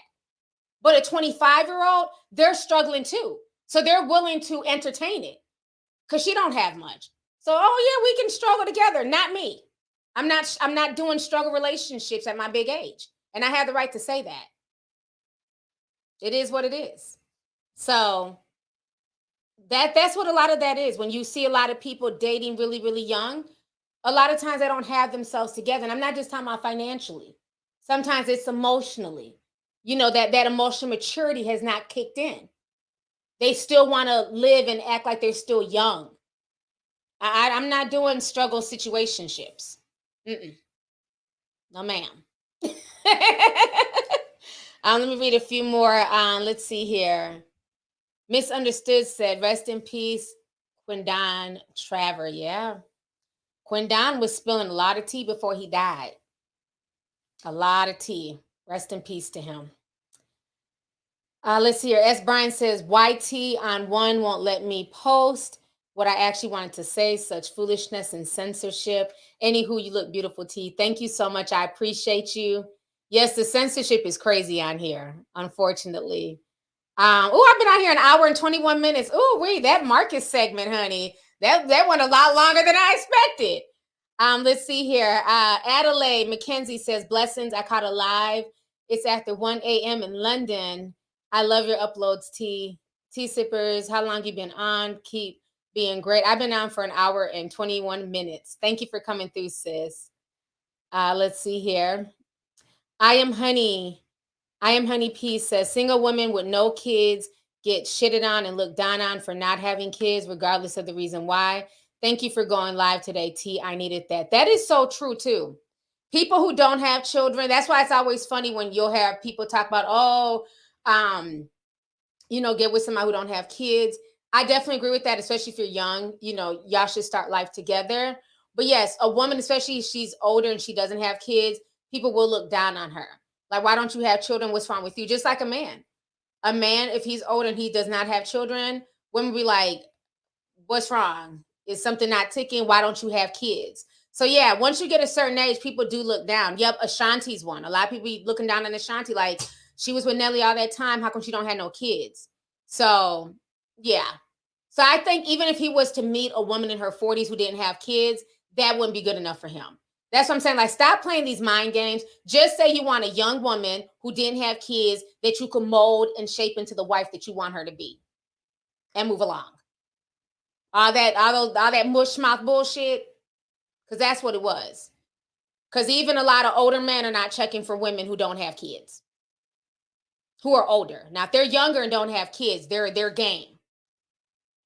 But a 25-year-old, they're struggling too. So they're willing to entertain it because she don't have much. So, oh yeah, we can struggle together. Not me. I'm not doing struggle relationships at my big age. And I have the right to say that. It is what it is. So that's what a lot of that is. When you see a lot of people dating really, really young, a lot of times they don't have themselves together. And I'm not just talking about financially. Sometimes it's emotionally. You know, that emotional maturity has not kicked in. They still want to live and act like they're still young. I'm not doing struggle situationships. No, ma'am. Let me read a few more. Let's see here. Misunderstood said, rest in peace, Quindon Traver. Yeah. Quindon was spilling a lot of tea before he died. A lot of tea. Rest in peace to him. Let's see here. S. Brian says, YT on one won't let me post what I actually wanted to say. Such foolishness and censorship. Anywho, you look beautiful, T. Thank you so much. I appreciate you. Yes, the censorship is crazy on here, unfortunately. I've been out here an hour and 21 minutes. Oh, wait, that Marquis segment, honey. That went a lot longer than I expected. Let's see here. Adelaide McKenzie says, blessings. I caught a live. It's after 1 a.m. in London. I love your uploads, T. Sippers, how long you been on? Keep being great. I've been on for an hour and 21 minutes. Thank you for coming through, sis. Let's see here. I am Honey P says, single women with no kids get shitted on and looked down on for not having kids, regardless of the reason why. Thank you for going live today, T. I needed that. That is so true, too. People who don't have children, that's why it's always funny when you'll have people talk about, get with somebody who don't have kids. I definitely agree with that, especially if you're young. Y'all should start life together. But yes, a woman, especially if she's older and she doesn't have kids, people will look down on her. Like, why don't you have children? What's wrong with you? Just like a man. A man, if he's older and he does not have children, women will be like, what's wrong? Is something not ticking? Why don't you have kids? So yeah, once you get a certain age, people do look down. Yep, Ashanti's one. A lot of people be looking down on Ashanti like, she was with Nelly all that time. How come she don't have no kids? So yeah. So I think even if he was to meet a woman in her 40s who didn't have kids, that wouldn't be good enough for him. That's what I'm saying. Like, stop playing these mind games. Just say you want a young woman who didn't have kids that you can mold and shape into the wife that you want her to be, and move along. All that mush mouth bullshit, because that's what it was. Because even a lot of older men are not checking for women who don't have kids, who are older. Now, if they're younger and don't have kids, they're game.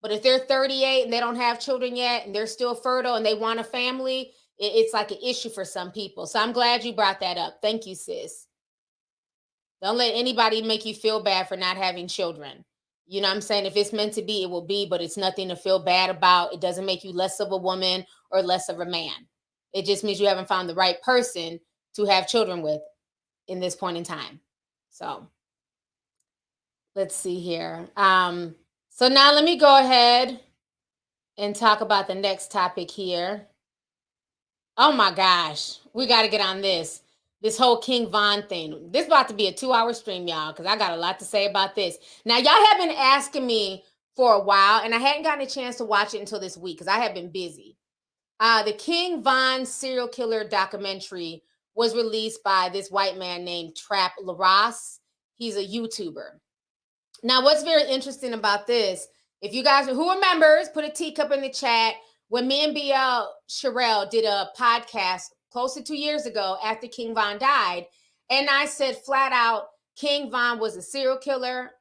But if they're 38 and they don't have children yet, and they're still fertile and they want a family, it's like an issue for some people. So I'm glad you brought that up. Thank you, sis. Don't let anybody make you feel bad for not having children. You know what I'm saying? If it's meant to be, it will be, but it's nothing to feel bad about. It doesn't make you less of a woman or less of a man. It just means you haven't found the right person to have children with in this point in time. So let's see here. So now let me go ahead and talk about the next topic here. Oh my gosh, we got to get on this whole King Von thing. This is about to be a 2-hour stream, y'all, because I got a lot to say about this. Now, y'all have been asking me for a while, and I hadn't gotten a chance to watch it until this week because I have been busy. The King Von serial killer documentary was released by this white man named Trap Lore Ross. He's a YouTuber. Now, what's very interesting about this, if you guys, who remembers, put a teacup in the chat, when me and BL Sherelle did a podcast close to 2 years ago after King Von died, and I said flat out, King Von was a serial killer.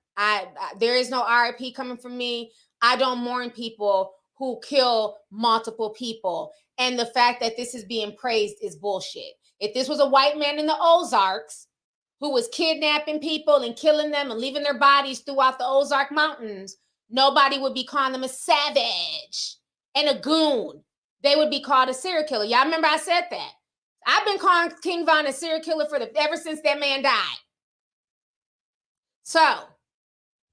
There is no RIP coming from me. I don't mourn people who kill multiple people. And the fact that this is being praised is bullshit. If this was a white man in the Ozarks who was kidnapping people and killing them and leaving their bodies throughout the Ozark Mountains, nobody would be calling them a savage and a goon. They would be called a serial killer. Y'all remember I said that? I've been calling King Von a serial killer ever since that man died. So,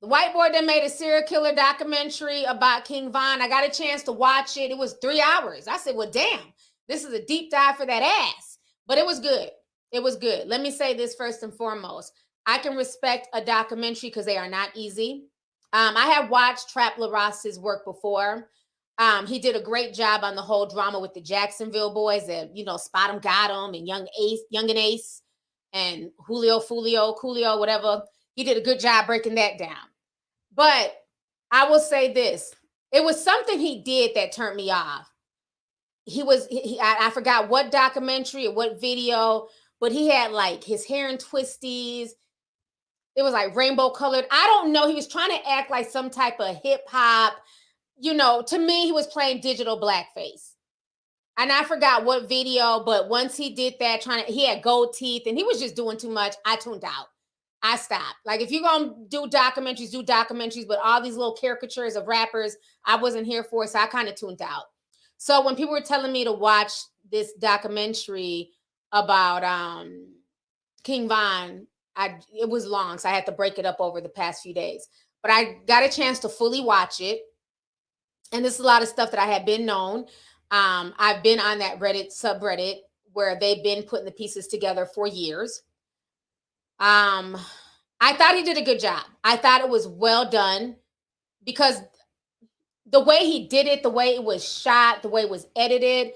the white boy that made a serial killer documentary about King Von, I got a chance to watch it. It was 3 hours. I said, well, damn, this is a deep dive for that ass. But it was good. It was good. Let me say this first and foremost. I can respect a documentary because they are not easy. I have watched Trap Lore Ross's work before. He did a great job on the whole drama with the Jacksonville boys that, Spot 'em, Got 'em, and Young and Ace, and Coolio, whatever. He did a good job breaking that down. But I will say this. It was something he did that turned me off. I forgot what documentary or what video, but he had like his hair in twisties. It was like rainbow colored. I don't know. He was trying to act like some type of hip hop. To me, he was playing digital blackface. And I forgot what video, but once he did that, he had gold teeth and he was just doing too much. I tuned out. I stopped. Like, if you're going to do documentaries, but all these little caricatures of rappers, I wasn't here for it, so I kind of tuned out. So when people were telling me to watch this documentary about King Von, it was long, so I had to break it up over the past few days. But I got a chance to fully watch it. And this is a lot of stuff that I had been known. I've been on that Reddit subreddit where they've been putting the pieces together for years. I thought he did a good job. I thought it was well done because the way he did it, the way it was shot, the way it was edited,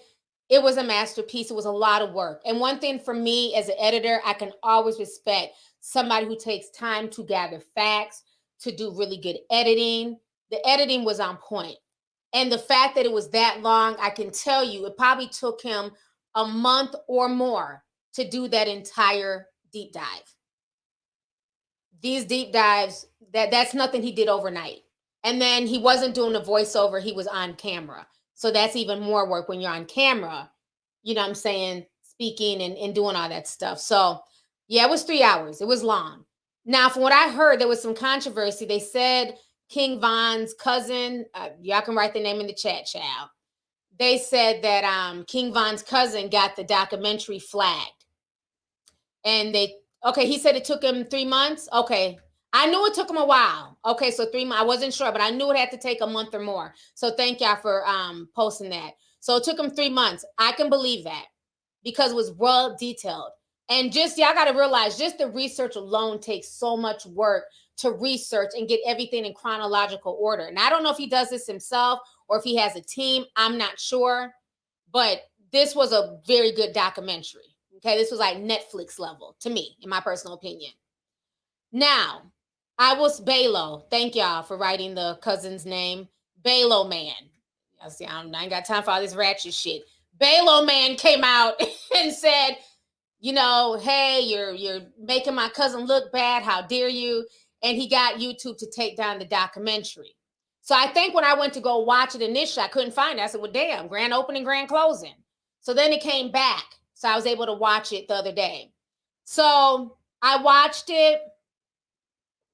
it was a masterpiece. It was a lot of work. And one thing for me as an editor, I can always respect somebody who takes time to gather facts, to do really good editing. The editing was on point. And the fact that it was that long, I can tell you, it probably took him a month or more to do that entire deep dive. These deep dives, that's nothing he did overnight. And then he wasn't doing a voiceover, he was on camera. So that's even more work when you're on camera, speaking and doing all that stuff. So yeah, it was 3 hours. It was long. Now, from what I heard, there was some controversy. They said King Von's cousin, y'all can write the name in the chat, child. They said that King Von's cousin got the documentary flagged. And he said it took him 3 months. Okay. I knew it took him a while. Okay, so 3 months. I wasn't sure, but I knew it had to take a month or more. So thank y'all for posting that. So it took him 3 months. I can believe that because it was well detailed. And y'all got to realize, just the research alone takes so much work to research and get everything in chronological order. And I don't know if he does this himself or if he has a team. I'm not sure. But this was a very good documentary. Okay, this was like Netflix level to me, in my personal opinion. Now, I was Balo. Thank y'all for writing the cousin's name. Balo Man. I ain't got time for all this ratchet shit. Balo Man came out and said, hey, you're making my cousin look bad. How dare you? And he got YouTube to take down the documentary. So I think when I went to go watch it initially, I couldn't find it. I said, well, damn, grand opening, grand closing. So then it came back. So I was able to watch it the other day. So I watched it.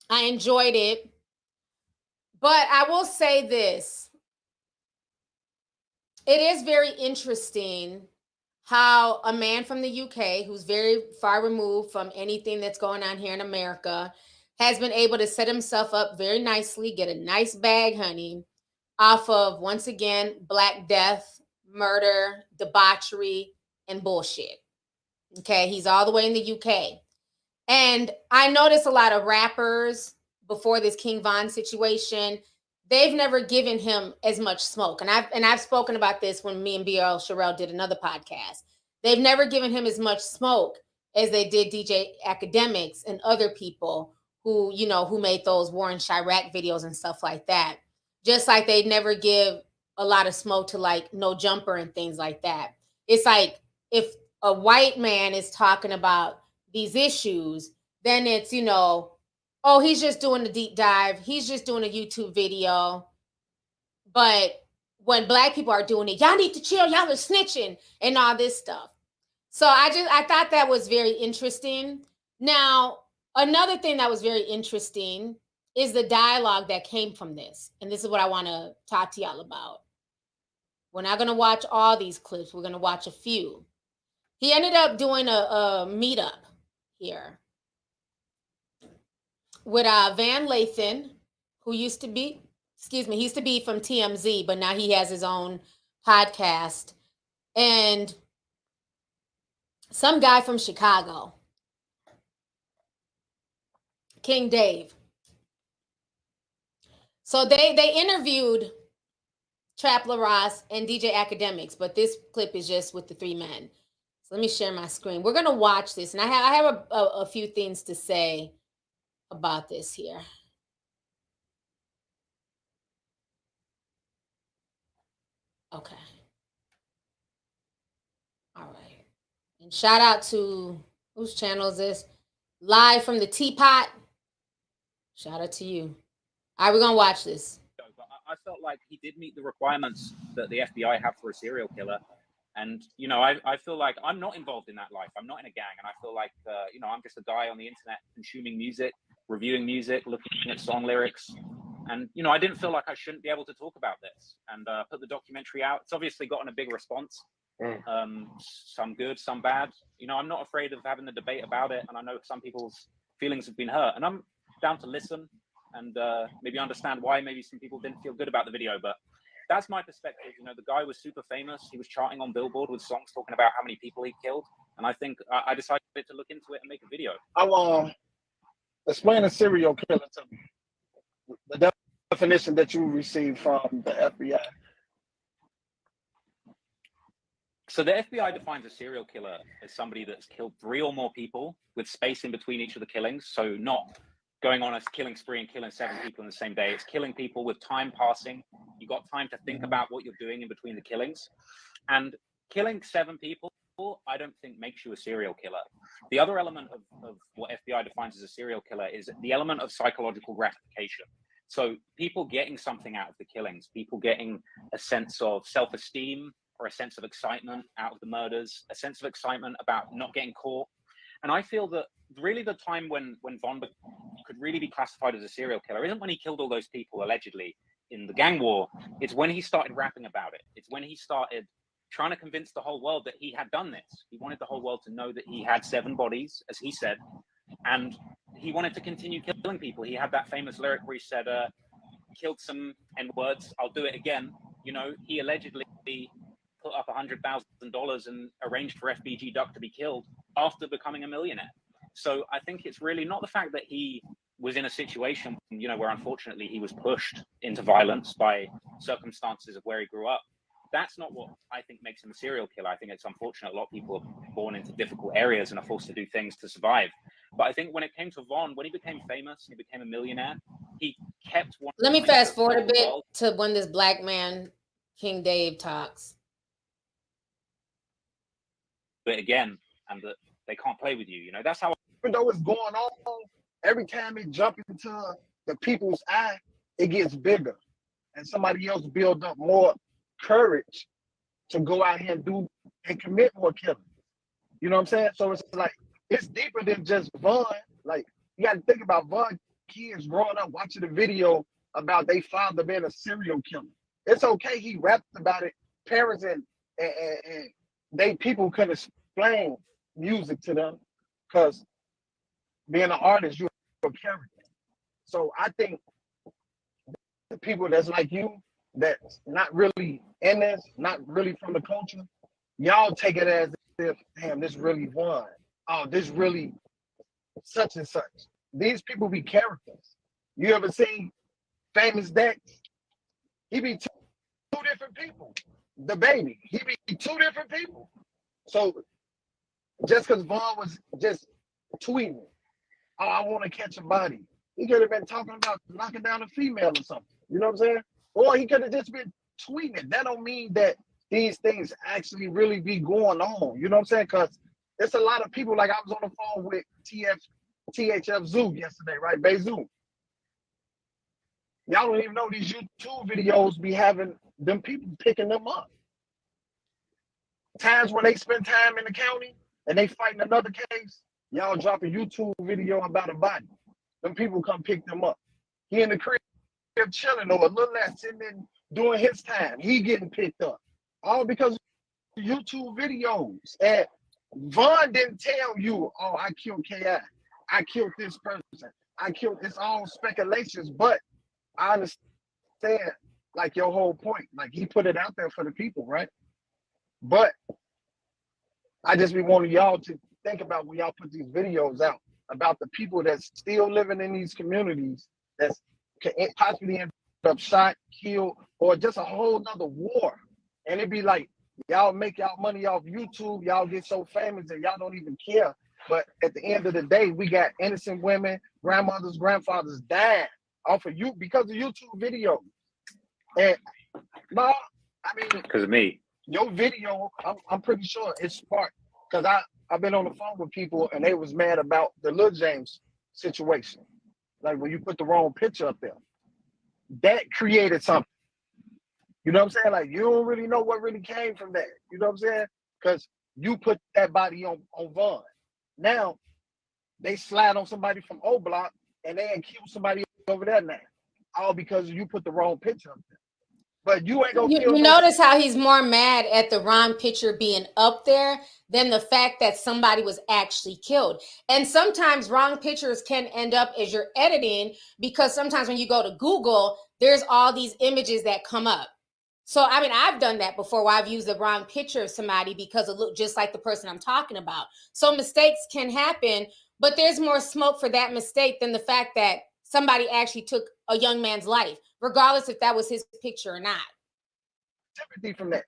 I enjoyed it. But I will say this. It is very interesting how a man from the UK, who's very far removed from anything that's going on here in America, has been able to set himself up very nicely, get a nice bag, honey, off of, once again, Black death, murder, debauchery, and bullshit. Okay, he's all the way in the UK. And I noticed a lot of rappers before this King Von situation, they've never given him as much smoke. And I've spoken about this when me and BL Sherelle did another podcast. They've never given him as much smoke as they did DJ Academics and other people who made those Warren Chirac videos and stuff like that. Just like they never give a lot of smoke to like No Jumper and things like that. It's like if a white man is talking about these issues, then it's, oh, he's just doing a deep dive. He's just doing a YouTube video. But when black people are doing it, y'all need to chill, y'all are snitching and all this stuff. So I thought that was very interesting. Now, another thing that was very interesting is the dialogue that came from this. And this is what I want to talk to y'all about. We're not going to watch all these clips. We're going to watch a few. He ended up doing a meetup here with Van Lathan, who used to be, he used to be from TMZ, but now he has his own podcast. And some guy from Chicago, King Dave. So they interviewed Trap Lore Ross and DJ Academics, but this clip is just with the three men. So let me share my screen. We're gonna watch this, and I have a few things to say about this here. Okay. All right. And shout out to, whose channel is this? Live from the Teapot. Shout out to you. All right, we're gonna watch this. I felt like he did meet the requirements that the FBI have for a serial killer. And, you know, I feel like I'm not involved in that life. I'm not in a gang. And I feel like, you know, I'm just a guy on the internet consuming music, reviewing music, looking at song lyrics. And, you know, I didn't feel like I shouldn't be able to talk about this and put the documentary out. It's obviously gotten a big response. Some good, some bad. You know, I'm not afraid of having the debate about it. And I know some people's feelings have been hurt. And I'm down to listen and maybe understand why maybe some people didn't feel good about the video. But that's my perspective. You know, the guy was super famous. He was charting on Billboard with songs talking about how many people he killed. And I think I decided to look into it and make a video. I'll explain a serial killer to me. The definition that you received from the FBI. So the FBI defines a serial killer as somebody that's killed 3 or more people with space in between each of the killings. So not going on a killing spree and killing 7 people in the same day. It's killing people with time passing. You got time to think about what you're doing in between the killings. And killing 7 people, I don't think makes you a serial killer. The other element of what FBI defines as a serial killer is the element of psychological gratification. So people getting something out of the killings, people getting a sense of self-esteem or a sense of excitement out of the murders, a sense of excitement about not getting caught. And I feel that really the time when Von could really be classified as a serial killer isn't when he killed all those people allegedly in the gang war. It's when he started rapping about it. It's when he started trying to convince the whole world that he had done this. He wanted the whole world to know that he had 7 bodies, as he said, and he wanted to continue killing people. He had that famous lyric where he said, killed some N-words, I'll do it again. You know, he allegedly put up $100,000 and arranged for FBG Duck to be killed after becoming a millionaire. So I think it's really not the fact that he was in a situation, you know, where unfortunately he was pushed into violence by circumstances of where he grew up. That's not what I think makes him a serial killer. I think it's unfortunate a lot of people are born into difficult areas and are forced to do things to survive. But I think when it came to Von, when he became famous, he became a millionaire, he kept one. Let me fast forward a bit to when this black man, King Dave, talks. But again, and that they can't play with you. You know, that's how. Even though it's going on, every time it jumps into the people's eye, it gets bigger. And somebody else build up more courage to go out here and do and commit more killings. You know what I'm saying? So it's like, it's deeper than just Von. Like, you got to think about Von kids growing up watching the video about their father being a serial killer. It's okay he rapped about it. Parents and they people couldn't explain music to them because being an artist, you're a character. So I think the people that's like you, that's not really in this, not really from the culture, y'all take it as if, damn, this really won. Oh, this really such and such. These people be characters. You ever seen Famous Dex? He be two different people. The baby, he be 2 different people. So just because Von was just tweeting, oh, I want to catch a body, he could have been talking about knocking down a female or something. You know what I'm saying? Or he could have just been tweeting it. That don't mean that these things actually really be going on. You know what I'm saying? Because it's a lot of people, like I was on the phone with THF Zoo yesterday, right? Bay Zoo. Y'all don't even know these YouTube videos be having them people picking them up. Times when they spend time in the county and they fighting another case, y'all drop a YouTube video about a body. Them people come pick them up. He in the crib chilling or a little less sitting in doing his time. He getting picked up. All because of YouTube videos. And Vaughn didn't tell you, oh, I killed K.I. I killed this person. I killed, it's all speculations, but I understand like your whole point. Like he put it out there for the people, right? But I just be wanting y'all to think about when y'all put these videos out about the people that's still living in these communities that's can possibly end up shot, killed, or just a whole nother war. And it'd be like, y'all make y'all money off YouTube, y'all get so famous and y'all don't even care. But at the end of the day, we got innocent women, grandmothers, grandfathers dying off of you because of YouTube videos. And no, I mean, because of me. Your video, I'm pretty sure it's sparked because I've been on the phone with people and they was mad about the Lil James situation. Like when you put the wrong picture up there, that created something. You know what I'm saying? Like you don't really know what really came from that. You know what I'm saying? Because you put that body on Vaughn. Now they slide on somebody from O Block and they kill somebody over there now, all because you put the wrong picture up there. But you ain't gonna kill. You notice how he's more mad at the wrong picture being up there than the fact that somebody was actually killed. And sometimes wrong pictures can end up as you're editing because sometimes when you go to Google, there's all these images that come up. So, I mean, I've done that before where I've used the wrong picture of somebody because it looked just like the person I'm talking about. So mistakes can happen, but there's more smoke for that mistake than the fact that somebody actually took a young man's life, regardless if that was his picture or not. Sympathy from that.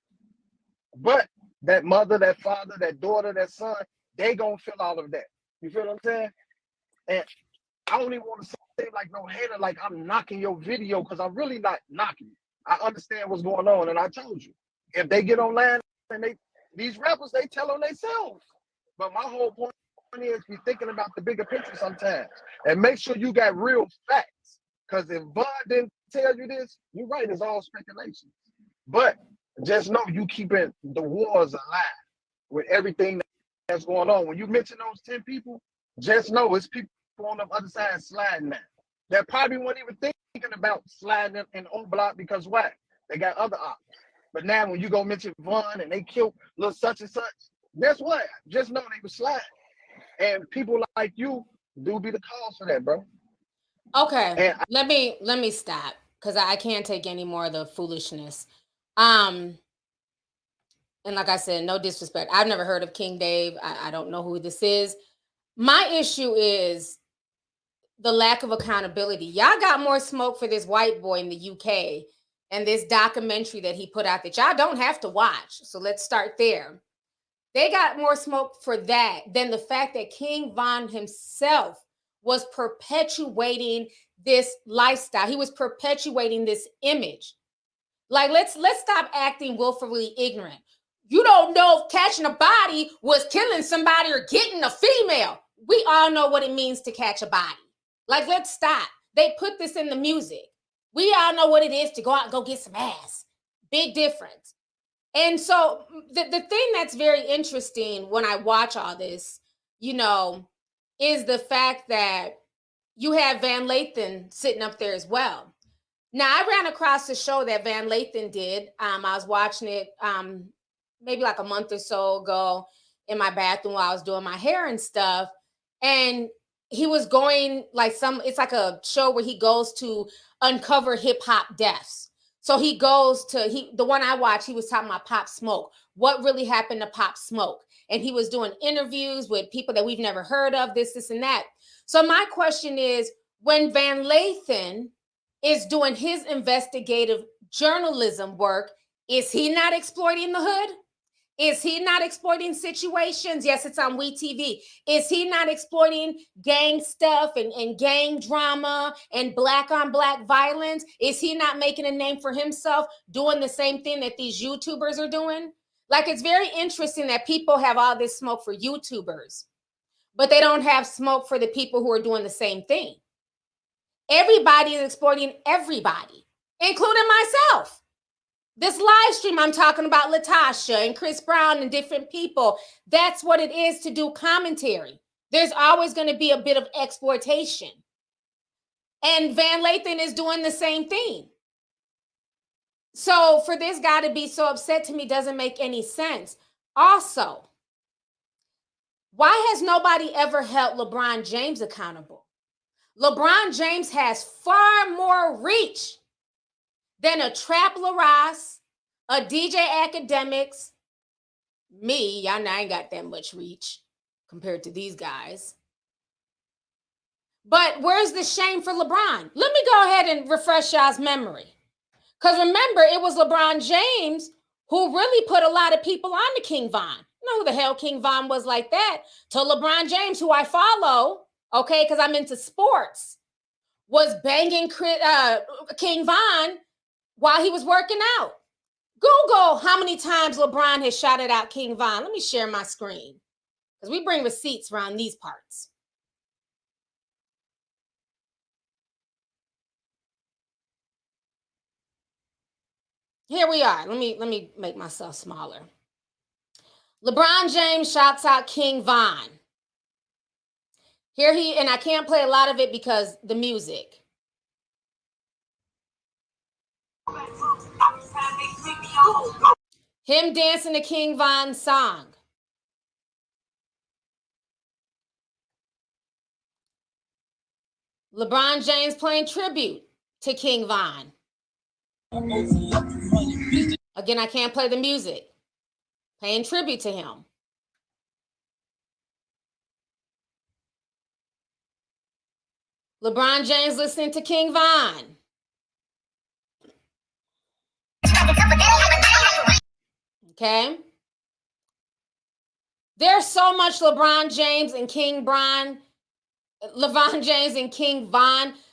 But that mother, that father, that daughter, that son, they gonna feel all of that. You feel what I'm saying? And I don't even want to say like no hater, like I'm knocking your video because I'm really not knocking it. I understand what's going on, and I told you, if they get online and these rappers, they tell on themselves. But my whole point is be thinking about the bigger picture sometimes and make sure you got real facts. Because if Bud didn't tell you this, you're right, it's all speculation. But just know you keeping the wars alive with everything that's going on. When you mention those 10 people, just know it's people on the other side sliding now. That probably weren't even thinking about sliding in O Block because why? They got other options. But now when you go mention Vaughn and they killed little such and such, guess what? Just know they were sliding. And people like you do be the cause for that, bro. Okay, let me stop because I can't take any more of the foolishness. And like I said, no disrespect. I've never heard of King Dave. I don't know who this is. My issue is the lack of accountability. Y'all got more smoke for this white boy in the UK and this documentary that he put out that y'all don't have to watch. So let's start there. They got more smoke for that than the fact that King Von himself was perpetuating this lifestyle. He was perpetuating this image. Like, let's stop acting willfully ignorant. You don't know if catching a body was killing somebody or getting a female. We all know what it means to catch a body. Like, let's stop. They put this in the music. We all know what it is to go out and go get some ass. Big difference. And so the thing that's very interesting when I watch all this, you know, is the fact that you have Van Lathan sitting up there as well. Now, I ran across a show that Van Lathan did. I was watching it maybe like a month or so ago in my bathroom while I was doing my hair and stuff. And he was going like it's like a show where he goes to uncover hip hop deaths. So he goes to, the one I watched, he was talking about Pop Smoke. What really happened to Pop Smoke? And he was doing interviews with people that we've never heard of, this, and that. So my question is, when Van Lathan is doing his investigative journalism work, is he not exploiting the hood? Is he not exploiting situations? Yes, it's on WeTV. Is he not exploiting gang stuff and gang drama and black on black violence? Is he not making a name for himself doing the same thing that these YouTubers are doing? Like, it's very interesting that people have all this smoke for YouTubers, but they don't have smoke for the people who are doing the same thing. Everybody is exploiting everybody, including myself. This live stream, I'm talking about Latocha and Chris Brown and different people. That's what it is to do commentary. There's always going to be a bit of exploitation. And Van Lathan is doing the same thing. So for this guy to be so upset to me doesn't make any sense. Also, why has nobody ever held LeBron James accountable? LeBron James has far more reach than a Trap Lore Ross, a DJ Academics, me. Y'all know I ain't got that much reach compared to these guys. But where's the shame for LeBron? Let me go ahead and refresh y'all's memory. Because remember, it was LeBron James who really put a lot of people on to King Von. You know who the hell King Von was like that? To LeBron James, who I follow, okay, because I'm into sports, was banging King Von while he was working out. Google how many times LeBron has shouted out King Von. Let me share my screen because we bring receipts around these parts. Here we are. Let me make myself smaller. LeBron James shouts out King Von. Here and I can't play a lot of it because the music. Him dancing to King Von's song. LeBron James playing tribute to King Von. Again, I can't play the music. Paying tribute to him. LeBron James listening to King Von. Okay. There's so much LeBron James and King Von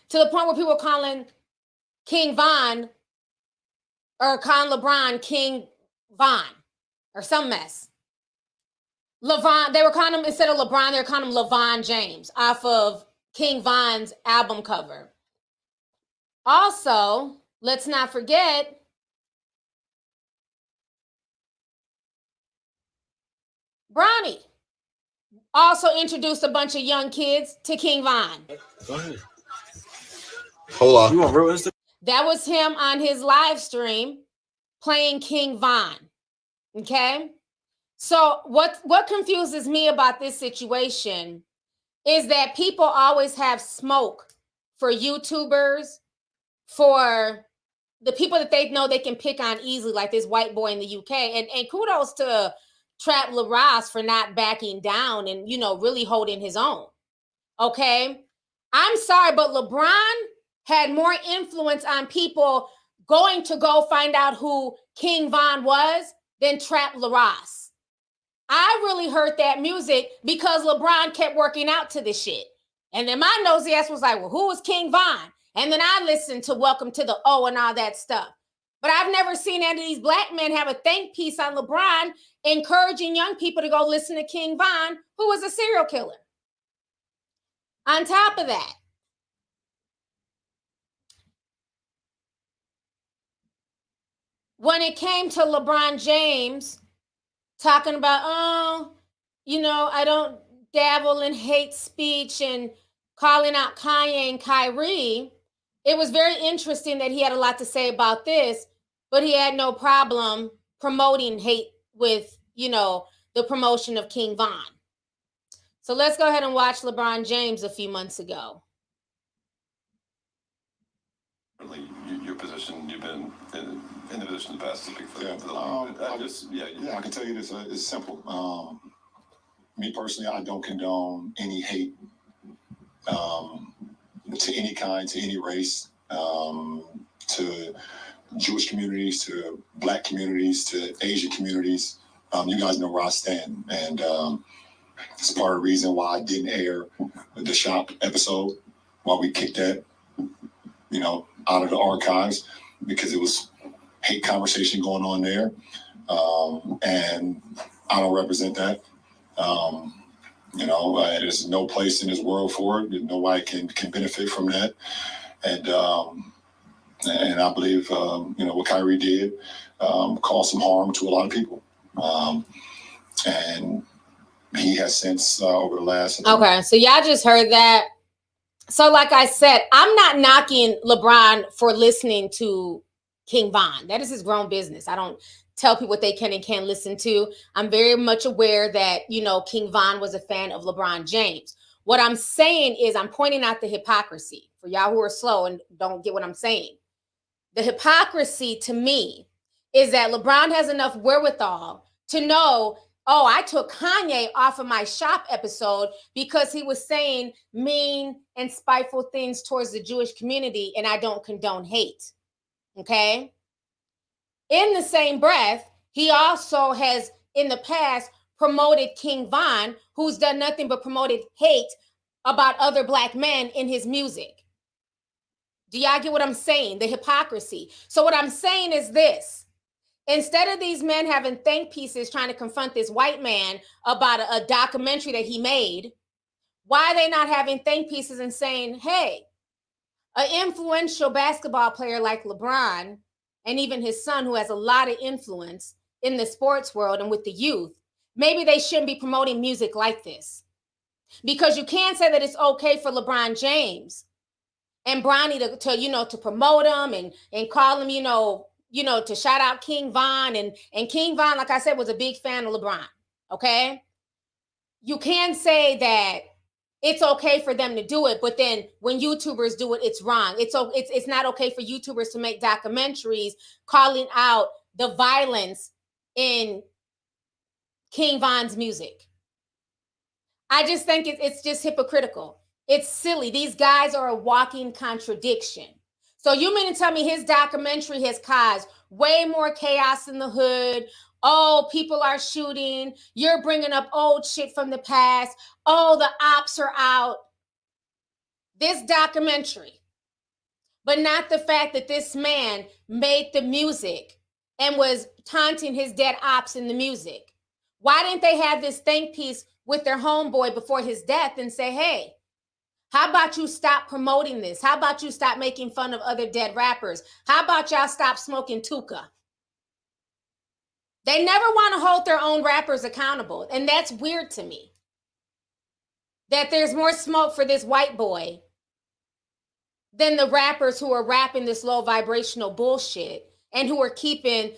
to the point where people are calling King Von or calling LeBron King Von or some mess. LeVon, they were calling him, instead of LeBron, they were calling him LeVon James off of King Von's album cover. Also, let's not forget, Bronny also introduced a bunch of young kids to King Von. Go ahead. Hold on. You want real Insta? That was him on his live stream playing King Von. Okay? So what confuses me about this situation is that people always have smoke for YouTubers, for the people that they know they can pick on easily, like this white boy in the UK. And kudos to Trap Lore Ross for not backing down and, you know, really holding his own. Okay? I'm sorry, but LeBron had more influence on people going to go find out who King Von was than Trap Lore Ross. I really heard that music because LeBron kept working out to this shit. And then my nosy ass was like, well, who is King Von? And then I listened to Welcome to the O and all that stuff. But I've never seen any of these black men have a thank piece on LeBron encouraging young people to go listen to King Von, who was a serial killer. On top of that, when it came to LeBron James talking about, oh, you know, I don't dabble in hate speech and calling out Kanye and Kyrie, it was very interesting that he had a lot to say about this, but he had no problem promoting hate with, you know, the promotion of King Von. So let's go ahead and watch LeBron James a few months ago. Your position, you've been in the position in the past to speak for I can tell you this, it's simple. Me personally, I don't condone any hate to any kind, to any race, to Jewish communities, to Black communities, to Asian communities. You guys know where I stand, and it's part of the reason why I didn't air the Shop episode, why we kicked that, you know, out of the archives, because it was hate conversation going on there, and I don't represent that. You know, there's no place in this world for it. Nobody can benefit from that. And I believe, what Kyrie did caused some harm to a lot of people. And he has since, over the last... Okay, so y'all just heard that. So like I said, I'm not knocking LeBron for listening to King Von. That is his grown business. I don't tell people what they can and can't listen to. I'm very much aware that, King Von was a fan of LeBron James. What I'm saying is I'm pointing out the hypocrisy for y'all who are slow and don't get what I'm saying. The hypocrisy to me is that LeBron has enough wherewithal to know, oh, I took Kanye off of my Shop episode because he was saying mean and spiteful things towards the Jewish community, and I don't condone hate. Okay? In the same breath, he also has, in the past, promoted King Von, who's done nothing but promoted hate about other Black men in his music. Do y'all get what I'm saying? The hypocrisy. So what I'm saying is this. Instead of these men having think pieces trying to confront this white man about a documentary that he made, why are they not having think pieces and saying, hey, an influential basketball player like LeBron and even his son who has a lot of influence in the sports world and with the youth, maybe they shouldn't be promoting music like this. Because you can't say that it's okay for LeBron James and Bronny to promote him and call him, to shout out King Von. And King Von, like I said, was a big fan of LeBron. Okay. You can say that it's okay for them to do it, but then when YouTubers do it, it's wrong. It's not okay for YouTubers to make documentaries calling out the violence in King Von's music. I just think it's just hypocritical. It's silly. These guys are a walking contradiction. So you mean to tell me his documentary has caused way more chaos in the hood? Oh, people are shooting. You're bringing up old shit from the past. Oh, the ops are out. This documentary, but not the fact that this man made the music and was taunting his dead ops in the music. Why didn't they have this think piece with their homeboy before his death and say, hey, how about you stop promoting this? How about you stop making fun of other dead rappers? How about y'all stop smoking Tuka? They never want to hold their own rappers accountable. And that's weird to me. That there's more smoke for this white boy than the rappers who are rapping this low vibrational bullshit and who are keeping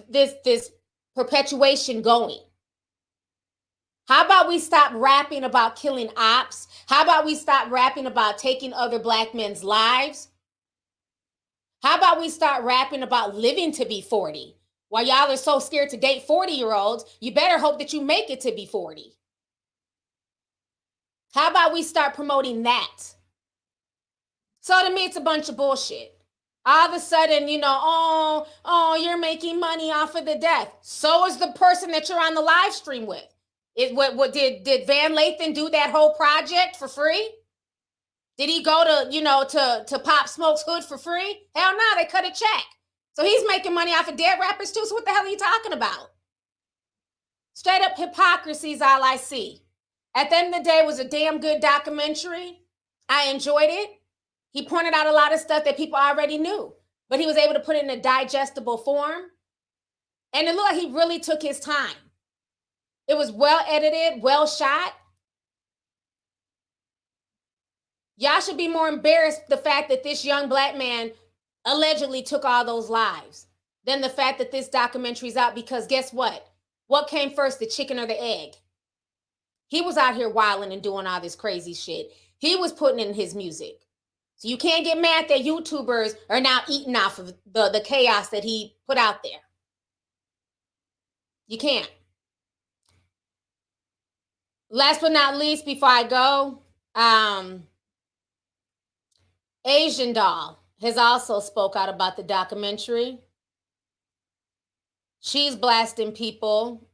this perpetuation going. How about we stop rapping about killing ops? How about we stop rapping about taking other Black men's lives? How about we start rapping about living to be 40? While y'all are so scared to date 40-year-olds, you better hope that you make it to be 40. How about we start promoting that? So to me, it's a bunch of bullshit. All of a sudden, you're making money off of the death. So is the person that you're on the live stream with. What did Van Lathan do that whole project for free? Did he go to Pop Smoke's hood for free? Hell no, they cut a check. So he's making money off of dead rappers too. So what the hell are you talking about? Straight up hypocrisy is all I see. At the end of the day, it was a damn good documentary. I enjoyed it. He pointed out a lot of stuff that people already knew, but he was able to put it in a digestible form. And it looked like he really took his time. It was well edited, well shot. Y'all should be more embarrassed the fact that this young Black man allegedly took all those lives than the fact that this documentary's out, because guess what? What came first, the chicken or the egg? He was out here wilding and doing all this crazy shit. He was putting in his music. So you can't get mad that YouTubers are now eating off of the chaos that he put out there. You can't. Last but not least, before I go, Asian Doll has also spoke out about the documentary. She's blasting people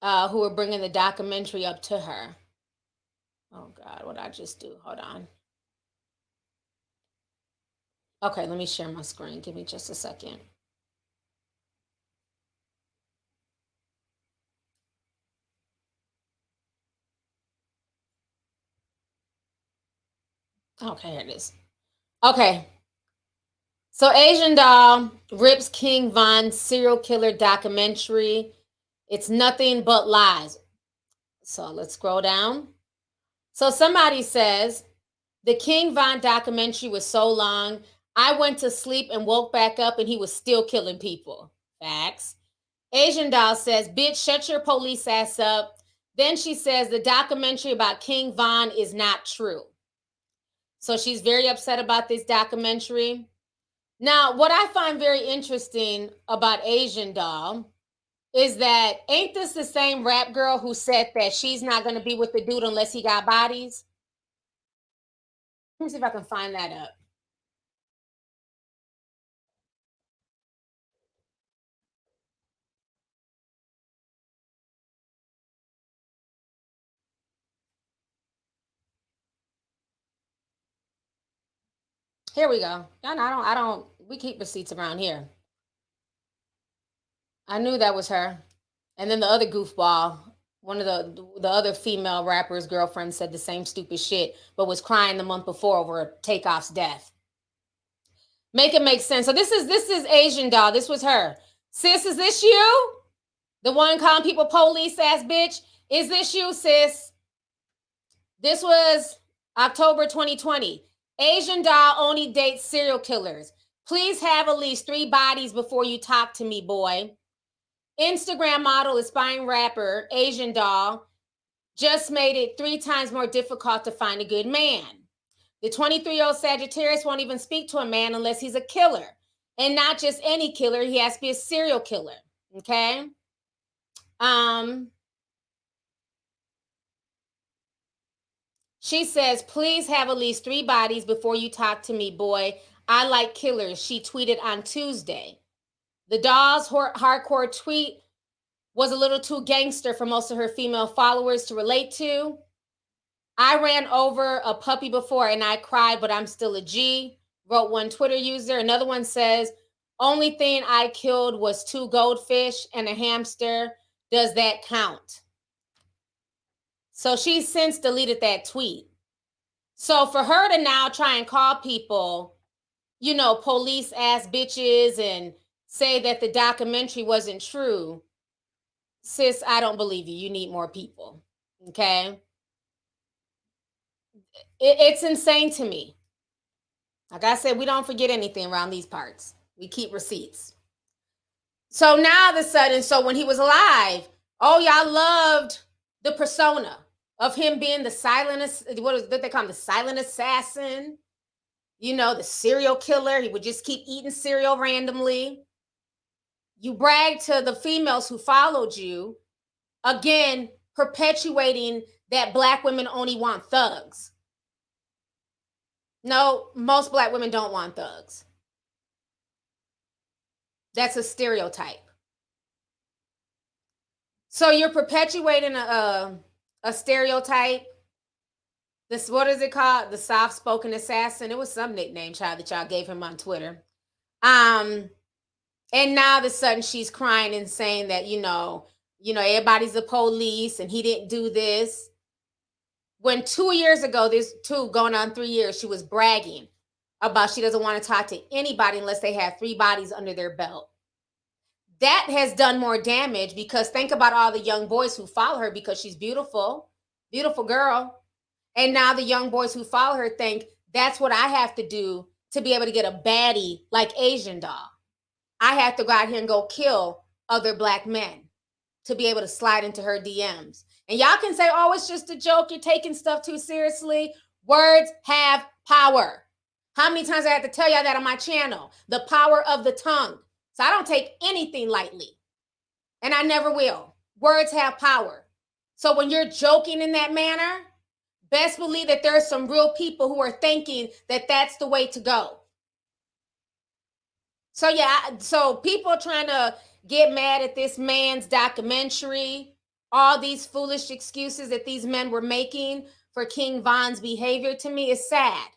who are bringing the documentary up to her. Oh God, what did I just do? Hold on. Okay, let me share my screen. Give me just a second. Okay, here it is. Okay. So Asian Doll rips King Von serial killer documentary. It's nothing but lies. So let's scroll down. So somebody says, the King Von documentary was so long, I went to sleep and woke back up and he was still killing people. Facts. Asian Doll says, bitch, shut your police ass up. Then she says the documentary about King Von is not true. So she's very upset about this documentary. Now, what I find very interesting about Asian Doll is that ain't this the same rap girl who said that she's not going to be with the dude unless he got bodies? Let me see if I can find that up. Here we go. I don't, we keep receipts around here. I knew that was her. And then the other goofball, one of the other female rapper's girlfriend said the same stupid shit, but was crying the month before over Takeoff's death. Make it make sense. So this is Asian Doll. This was her. Sis, is this you? The one calling people police ass bitch? Is this you, sis? This was October 2020. Asian Doll only dates serial killers. Please have at least 3 bodies before you talk to me, boy. Instagram model, aspiring rapper, Asian Doll, just made it 3 times more difficult to find a good man. The 23-year-old Sagittarius won't even speak to a man unless he's a killer. And not just any killer, he has to be a serial killer. Okay? She says, please have at least 3 bodies before you talk to me, boy. I like killers, she tweeted on Tuesday. The Doll's hardcore tweet was a little too gangster for most of her female followers to relate to. I ran over a puppy before and I cried, but I'm still a G, wrote one Twitter user. Another one says, only thing I killed was 2 goldfish and a hamster. Does that count? So she since deleted that tweet. So for her to now try and call people, you know, police ass bitches and say that the documentary wasn't true, sis, I don't believe you. You need more people. Okay? It's insane to me. Like I said, we don't forget anything around these parts. We keep receipts. So now all of a sudden, so when he was alive, oh, y'all loved the persona of him being the silent, what they call him, the silent assassin, you know, the serial killer. He would just keep eating cereal randomly. You bragged to the females who followed you, again, perpetuating that Black women only want thugs. No, most Black women don't want thugs. That's a stereotype. So you're perpetuating a stereotype. This, what is it called? The soft-spoken assassin. It was some nickname, child, that y'all gave him on Twitter. And now all of a sudden she's crying and saying that, you know, everybody's the police and he didn't do this. When 2 years ago, this 2 going on 3 years, she was bragging about she doesn't want to talk to anybody unless they have 3 bodies under their belt. That has done more damage because think about all the young boys who follow her because she's beautiful, beautiful girl. And now the young boys who follow her think that's what I have to do to be able to get a baddie like Asian Doll. I have to go out here and go kill other Black men to be able to slide into her DMs. And y'all can say, oh, it's just a joke. You're taking stuff too seriously. Words have power. How many times I have to tell y'all that on my channel? The power of the tongue. So I don't take anything lightly. And I never will. Words have power. So when you're joking in that manner, best believe that there are some real people who are thinking that that's the way to go. So yeah, so people trying to get mad at this man's documentary, all these foolish excuses that these men were making for King Von's behavior, to me is sad.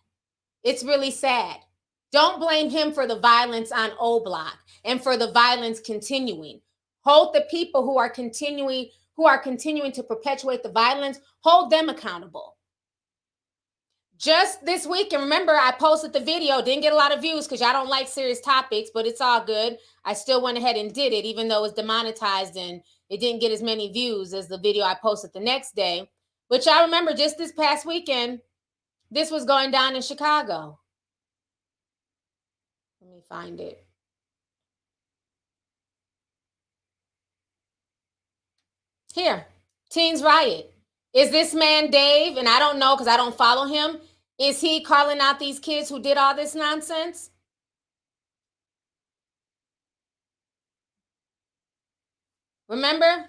It's really sad. Don't blame him for the violence on O Block and for the violence continuing. Hold the people who are continuing to perpetuate the violence, hold them accountable. just this week, and remember, I posted the video, didn't get a lot of views because y'all don't like serious topics, but it's all good. I still went ahead and did it, even though it's demonetized and it didn't get as many views as the video I posted the next day. But y'all remember, just this past weekend, this was going down in Chicago. Let me find it. Here, Teens Riot. Is this man Dave? And I don't know because I don't follow him. Is he calling out these kids who did all this nonsense? Remember?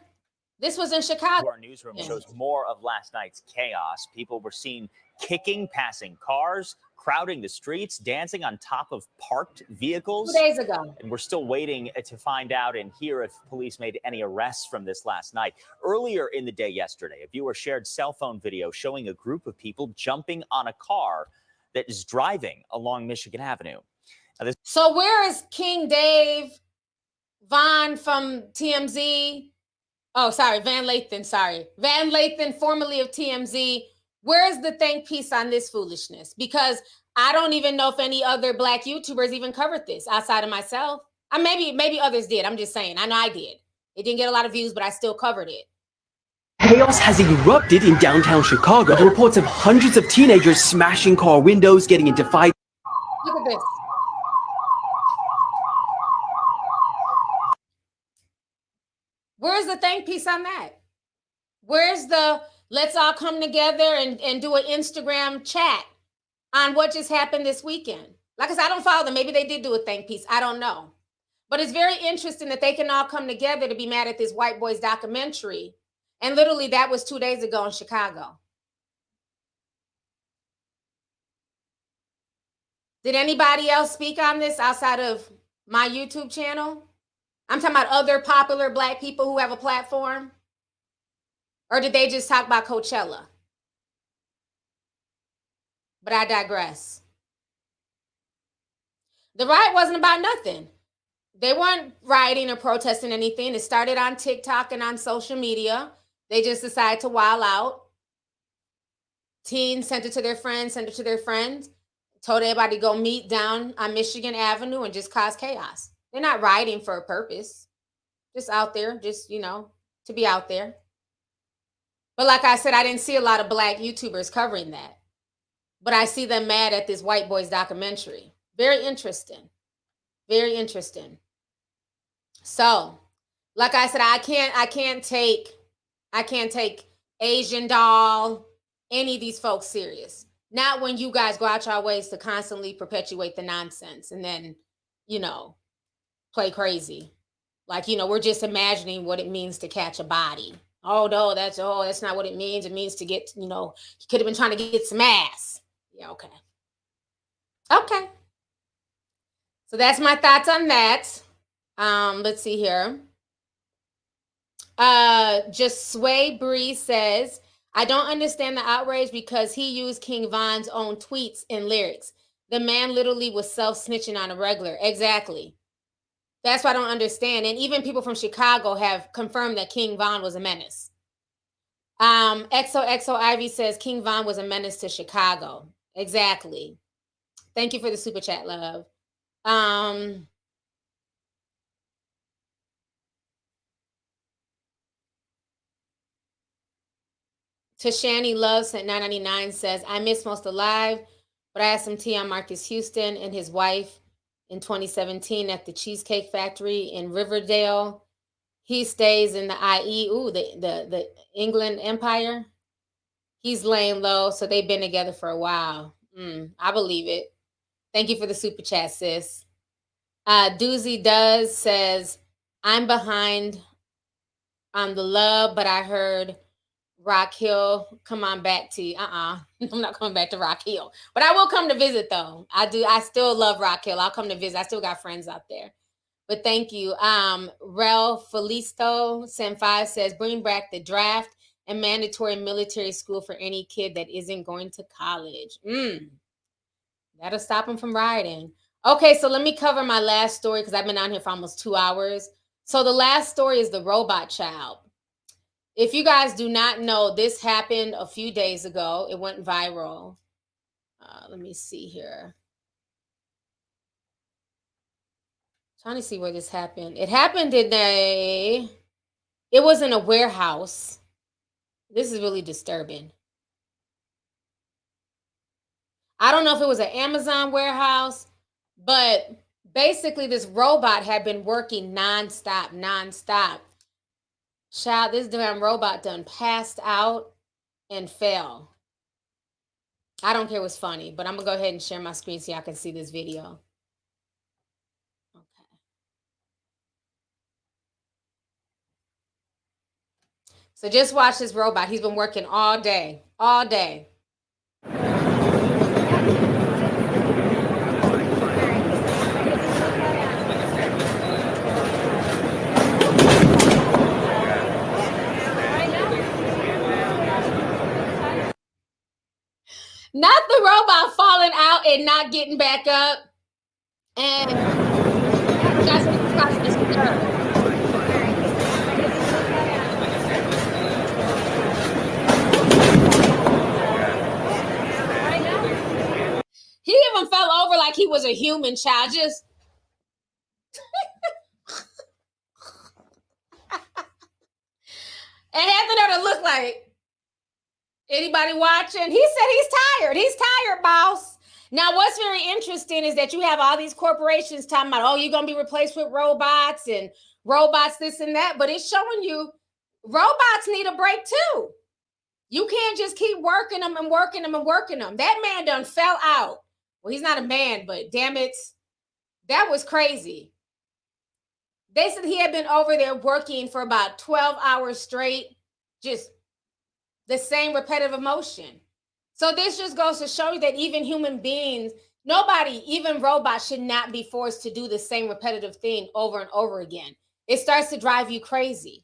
This was in Chicago. Our newsroom shows more of last night's chaos. People were seen kicking passing cars, crowding the streets, dancing on top of parked vehicles. 2 days ago. And we're still waiting to find out and hear if police made any arrests from this last night. Earlier in the day yesterday, a viewer shared cell phone video showing a group of people jumping on a car that is driving along Michigan Avenue. So where is King Dave Von from TMZ? Oh, sorry, Van Lathan, sorry. Van Lathan, formerly of TMZ. Where's the think piece on this foolishness? Because I don't even know if any other Black YouTubers even covered this outside of myself. Maybe others did. I'm just saying. I know I did. It didn't get a lot of views, but I still covered it. Chaos has erupted in downtown Chicago. The reports of hundreds of teenagers smashing car windows, getting into fights. Look at this. Where's the thank piece on that? Where's the let's all come together and do an Instagram chat on what just happened this weekend? Like I said, I don't follow them. Maybe they did do a thank piece. I don't know. But it's very interesting that they can all come together to be mad at this white boys documentary. And literally that was 2 days ago in Chicago. Did anybody else speak on this outside of my YouTube channel? I'm talking about other popular Black people who have a platform. Or did they just talk about Coachella? But I digress. The riot wasn't about nothing. They weren't rioting or protesting anything. It started on TikTok and on social media. They just decided to wild out. Teens sent it to their friends, told everybody to go meet down on Michigan Avenue and just cause chaos. They're not rioting for a purpose. Just out there, just, to be out there. But like I said, I didn't see a lot of Black YouTubers covering that. But I see them mad at this white boys documentary. Very interesting. Very interesting. So, like I said, I can't take Asian Doll, any of these folks serious. Not when you guys go out your ways to constantly perpetuate the nonsense and then, play crazy. Like, we're just imagining what it means to catch a body. Oh, no, that's not what it means. It means to get, he could have been trying to get some ass. Yeah, okay. Okay. So that's my thoughts on that. Let's see here. Just Sway Bree says, I don't understand the outrage because he used King Von's own tweets and lyrics. The man literally was self-snitching on a regular. Exactly. That's what I don't understand. And even people from Chicago have confirmed that King Von was a menace. XOXO Ivy says King Von was a menace to Chicago. Exactly. Thank you for the super chat, love. Tashani Loves at 999 says, I missed most of live, but I had some tea on Marcus Houston and his wife in 2017 at the Cheesecake Factory in Riverdale. He stays in the IE, the England Empire. He's laying low, so they've been together for a while. I believe it. Thank you for the super chat, sis. Doozy Does says, I'm behind on the love, but I heard Rock Hill, come on back to I'm not coming back to Rock Hill, but I will come to visit though. I still love Rock Hill. I'll come to visit. I still got friends out there. But thank you. Rel Felisto Sen5 says, bring back the draft and mandatory military school for any kid that isn't going to college. That'll stop them from rioting. Okay, so let me cover my last story because I've been on here for almost 2 hours. So the last story is the robot child. If you guys do not know, this happened a few days ago. It went viral. Let me see here. Trying to see where this happened. It happened in it was in a warehouse. This is really disturbing. I don't know if it was an Amazon warehouse, but basically this robot had been working nonstop. Child, this damn robot done passed out and fell. I don't care what's funny, but I'm gonna go ahead and share my screen so y'all can see this video. Okay. So just watch this robot. He's been working all day. Not the robot falling out and not getting back up. And that's what it's got to disturb. He even fell over like he was a human child. Just and had the nerve to look like, anybody watching? He said he's tired. He's tired, boss. Now, what's very interesting is that you have all these corporations talking about, oh, you're going to be replaced with robots and robots, this and that. But it's showing you robots need a break too. You can't just keep working them. That man done fell out. Well, he's not a man, but damn it, that was crazy. They said he had been over there working for about 12 hours straight, just the same repetitive motion. So this just goes to show you that even human beings, nobody, even robots, should not be forced to do the same repetitive thing over and over again. It starts to drive you crazy.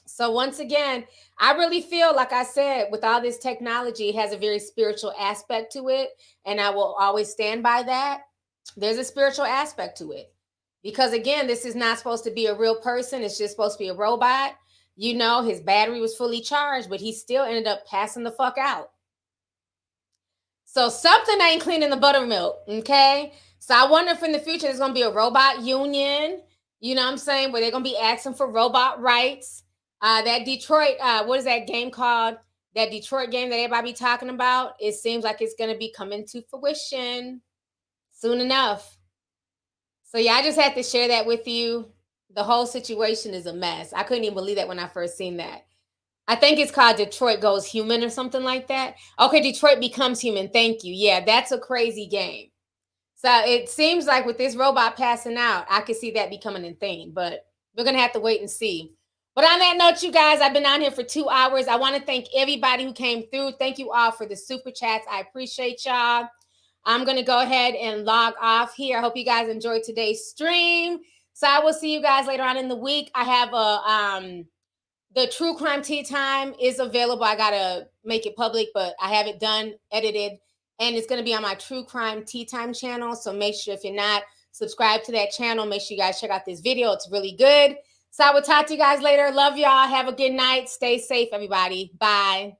So once again, I really feel, like I said, with all this technology, it has a very spiritual aspect to it. And I will always stand by that. There's a spiritual aspect to it. Because again, this is not supposed to be a real person. It's just supposed to be a robot. You know, his battery was fully charged, but he still ended up passing the fuck out. So something ain't cleaning the buttermilk, okay? So I wonder if in the future there's going to be a robot union, you know what I'm saying, where they're going to be asking for robot rights. That Detroit, what is that game called? That Detroit game that everybody be talking about, it seems like it's going to be coming to fruition soon enough. So yeah, I just had to share that with you. The whole situation is a mess. I couldn't even believe that when I first seen that. I think it's called Detroit Goes Human or something like that. Okay, Detroit Becomes Human. Thank you. Yeah, that's a crazy game. So it seems like with this robot passing out, I could see that becoming a thing, but we're going to have to wait and see. But on that note, you guys, I've been on here for 2 hours. I want to thank everybody who came through. Thank you all for the super chats. I appreciate y'all. I'm going to go ahead and log off here. I hope you guys enjoyed today's stream. So I will see you guys later on in the week. I have the True Crime Tea Time is available. I got to make it public, but I have it done, edited, and it's going to be on my True Crime Tea Time channel. So make sure if you're not subscribed to that channel, make sure you guys check out this video. It's really good. So I will talk to you guys later. Love y'all. Have a good night. Stay safe, everybody. Bye.